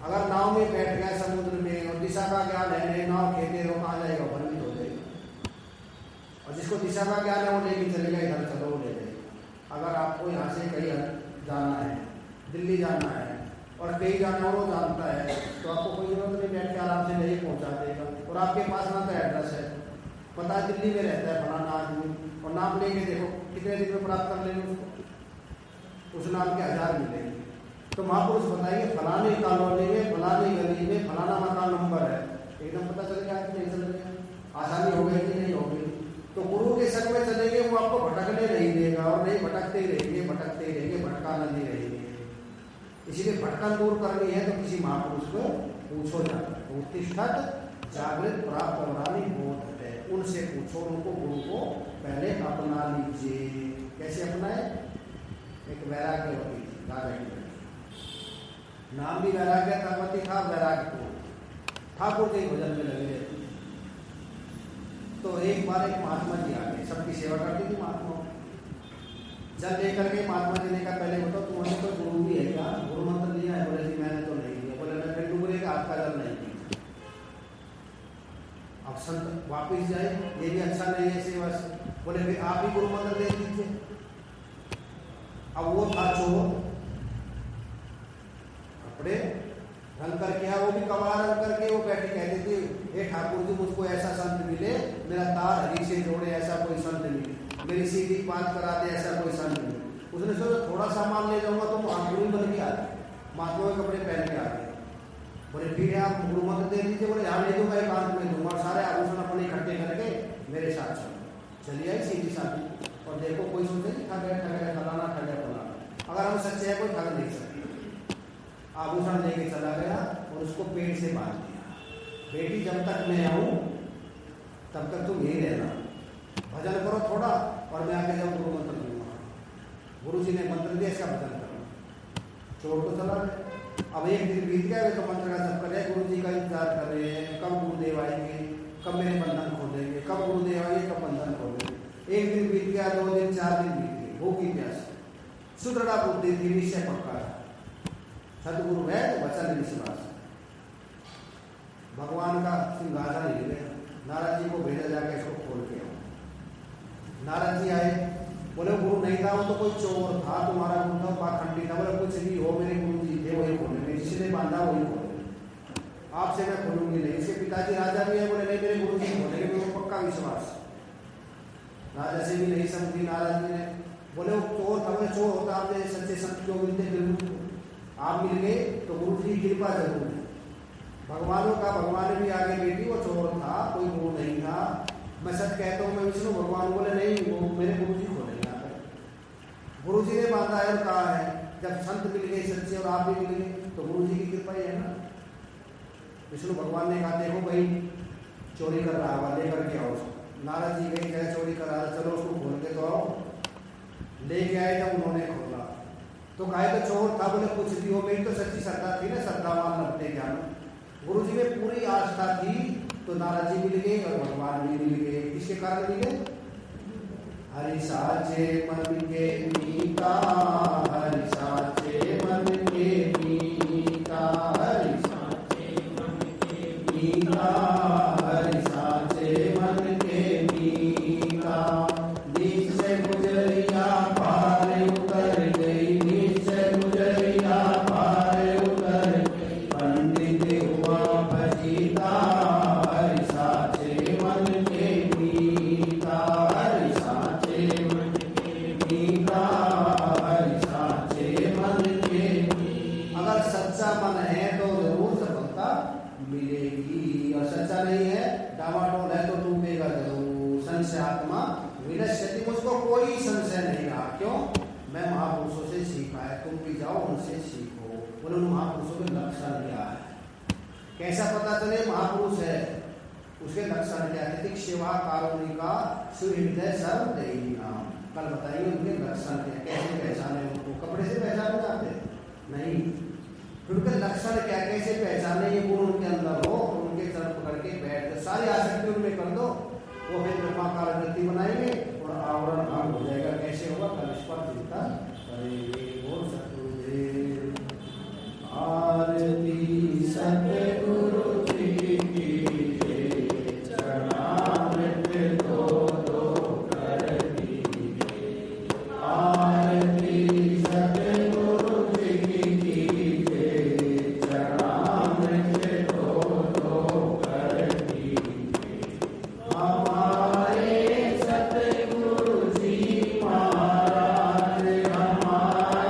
अगर नाव में बैठ गया समुद्र में और दिशा का ज्ञान है नहीं, नाव खेते रहो, कहाँ जाएगा? भ्रमित हो जाएगा। और जिसको दिशा का ज्ञान है वो लेके चलेगा, इधर चलो वो ले जाएगा। अगर आपको यहाँ से कहीं जाना है, दिल्ली जाना है और कहीं जाना हो जानता है, तो आपको कोई जरूरत नहीं, बैठ के आराम से नहीं पहुँचा देगा। और आपके पास ना तो एड्रेस है, पता है दिल्ली में रहता है फलाना आदमी, और नाम लेके देखो कितने दिन में प्राप्त कर लेंगे उसको, उस नाम के 1000 मिलेंगे। तो महापुरुष बताइए फलाने कॉलोनी में, फलानी गली में फलाना मकान नंबर है, एकदम पता चल गया कि नहीं चल गया? आसानी हो गई कि नहीं हो गई? तो गुरु के संग में चलेंगे, वो आपको भटकने नहीं देगा। और नहीं भटकते ही रहेंगे, भटकाना नहीं रहेंगे। इसीलिए भटकन दूर करनी है तो किसी महापुरुष को पूछो जाकर। उत्तिष्ठत जागृत प्राप्त वरानी बोध है, उनसे पूछो, उनको गुरु को पहले अपना लीजिए। कैसे अपनाए? एक वैराग्यवती थी, राजा की बेटी, नाम भी वैराग्य तपति था, वैराग्य ठाकुर के भजन में लगे रहती। तो एक बार एक महात्मा जी आ गए, सबकी सेवा करती थी महात्मा। जल लेकर के महात्मा जी ने कहा पहले बताओ तुम्हारे तो गुरु भी है क्या? गुरु मंत्र लिया है? बोले जी मैंने तो नहीं लिया। बोले मैं फिर डूबरे का हाथ का जल नहीं पी। अब संत वापिस जाए, ये भी अच्छा नहीं है सेवा से। बोले फिर आप ही गुरु मंत्र दे दीजिए। अब वो था चोर, कपड़े रंग करके, वो भी कबार रंग करके वो बैठे कहते थे, हे ठाकुर जी मुझको ऐसा संत मिले, मेरा तार हरी से जोड़े, ऐसा कोई संत मिले, मेरी सीधी बात करा दे, ऐसा कोई संत मिले। उसने सोचा थोड़ा सामान ले जाऊंगा तो गुरु बन के आ गए, महात्मा के कपड़े पहन के आ गए। बोले फिर आप गुरु मंत्र दे दीजिए। बोले यहाँ नहीं दूंगा, एकांत में दूंगा, सारे आभूषण अपने इकट्ठे करके मेरे साथ चलो। चलिए आई सीधी साधी। और देखो कोई सोचे ठगे ठगे फलाना ठगे फलाना, अगर हम सच्चे हैं कोई ठग नहीं सकते। आभूषण लेके चला गया और उसको पेड़ से बांध दिया। बेटी जब तक मैं आऊँ तब तक तुम यही रहना, भजन करो थोड़ा और मैं आके जब गुरु मंत्र दूंगा। गुरु जी ने मंत्र दिया, इसका भजन करो। चोर तो चला गया। अब एक दिन बीत गया, तो मंत्र का जप करे, गुरु जी का इंतजार कर रहे हैं, कब गुरुदेव आएंगे, कब मेरे बंधन खोलेंगे, कब गुरुदेव आएंगे, कब बंधन खोलेंगे। एक दिन बीत गया, 2 दिन, 4 दिन बीत गए, भूखी प्यास, सुदृढ़ बुद्धि थी, निश्चय पक्का था, सदगुरु है तो वचन विश्वास। भगवान का सिंहासन हिल गया, नारद जी को भेजा जाके इसको खोल के आओ। नारद जी आए, बोले गुरु नहीं था वो तो कोई चोर था, तुम्हारा गुरु था पाखंडी था। बोले कुछ भी हो, मेरे गुरु जी थे वही खोले, मैं जिसने बांधा वही खोले, आपसे मैं खोलूंगी नहीं। इसके पिताजी राजा भी है, बोले नहीं मेरे गुरु जी खोलेंगे, मेरे को पक्का विश्वास। राजा से भी नहीं समझी नारद जी ने। बोले वो चोर था, चोर होता आपने सच्चे संत क्यों मिलते, बिल्कुल आप मिल गए तो गुरु जी की कृपा जरूर है। भगवानों का भगवान भी आगे बेटी वो चोर था, कोई गुरु नहीं था। मैं सच कहता हूँ, मैं विष्णु भगवान बोले नहीं, वो मेरे गुरु जी को नहीं आता। गुरु जी ने बांधा है और कहा है, जब संत मिल गए सच्चे और आप भी मिल गए तो गुरु जी की कृपा ही है ना। विष्णु भगवान ने कहा देखो भाई चोरी कर रहा है, लेकर के आओ। नारद जी गए, क्या चोरी कर रहा, चलो उसको खोल के तो आओ। लेके आए जब उन्होंने खोला तो कहा तो चोर था, बोले कुछ भी हो, मेरी तो सच्ची श्रद्धा थी ना, श्रद्धावान लगते ज्ञान। गुरु जी में पूरी आस्था थी तो नारद जी मिल गए और भगवान भी मिल गए। इसके कारण मिले हरि साचे मन के मीता, हरि साचे मन के मीता, हरि साचे मन के मीता, हरि साचे मन के मीता। नीच से गुजरिया पार उतर गई, नीच से गुजरिया पार उतर गई, पंडित हुआ भजीता, हरि साचे मन के मीता, हरि साचे मन के मीता, हरि साचे मन के मीता। अगर सच्चा मन है तो जरूर सफलता मिलेगी, और सच्चा नहीं है, डामाडोल है तो डूबेगा जरूर। संशय आत्मा विनश्यति, मुझको कोई संशय नहीं रहा। क्यों? मैं महापुरुषों से सीखा है, तुम भी जाओ उनसे सीखो। बोले उन महापुरुषों के लक्षण क्या है, कैसा पता चले महापुरुष है, उसके लक्षण क्या है? सेवा कारुणिका सुहृदय सर्वदेही नाम। कल बताइए उनके लक्षण क्या, कैसे पहचाने उनको? कपड़े से पहचाने जाते नहीं, फिर उनके लक्षण क्या, कैसे पहचाने? ये गुण उनके अंदर हो, उनके चरण पकड़ के बैठ, सारी आसक्ति उनमें कर दो, वो फिर ब्रह्माकार वृत्ति बनाएंगे और आवरण भाग हो जाएगा। कैसे होगा? कल इस पर चिंता करेंगे। बोल सतगुरुदेव आरती सतगुरु जी की, चरणामृत दो दो कर दीजिए। आरती सतगुरु जी की, चरणामृत दो दो कर दीजिए। हमारे सतगुरु जी महाराज, हमारे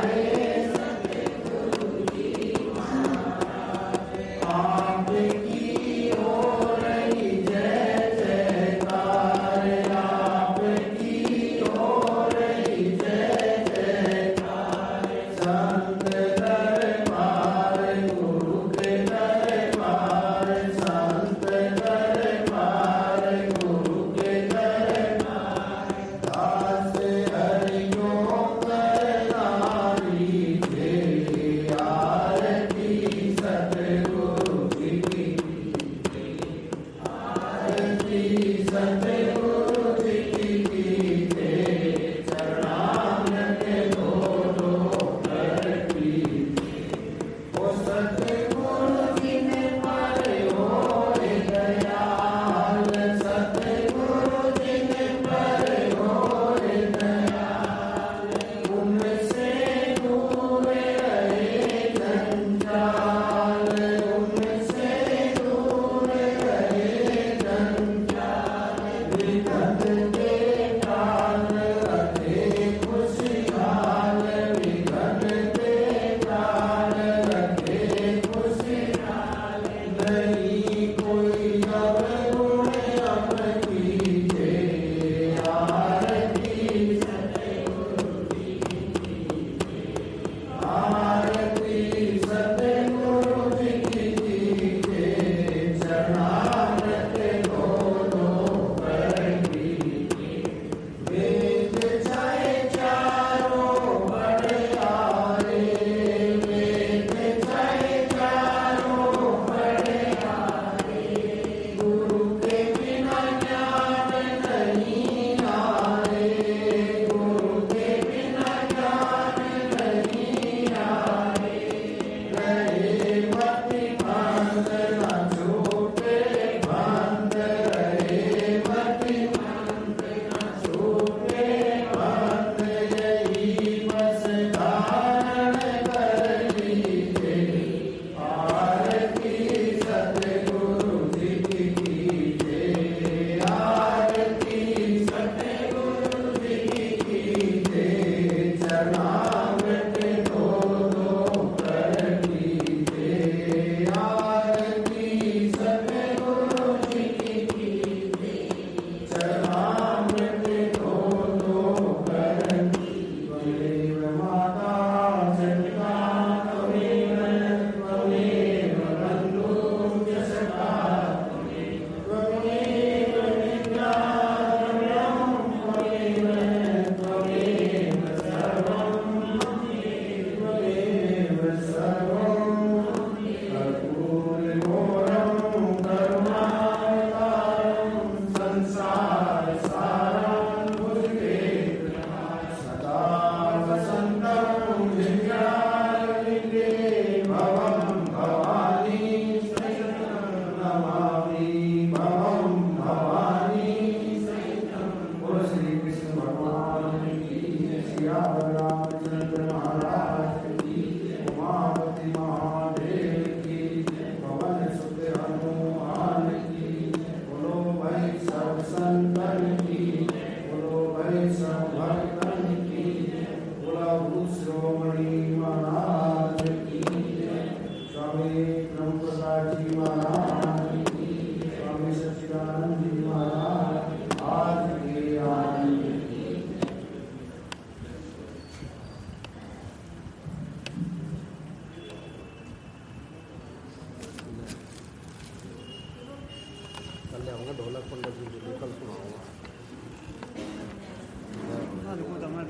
ले आऊँगा ढोलक पंडित जी के लिए, कल सुनाऊँगा।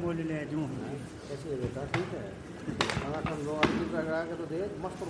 बोल ले जूँ कैसी है बेटा, ठीक है? खाना कम लो, अच्छी लगा के तो दे, मस्त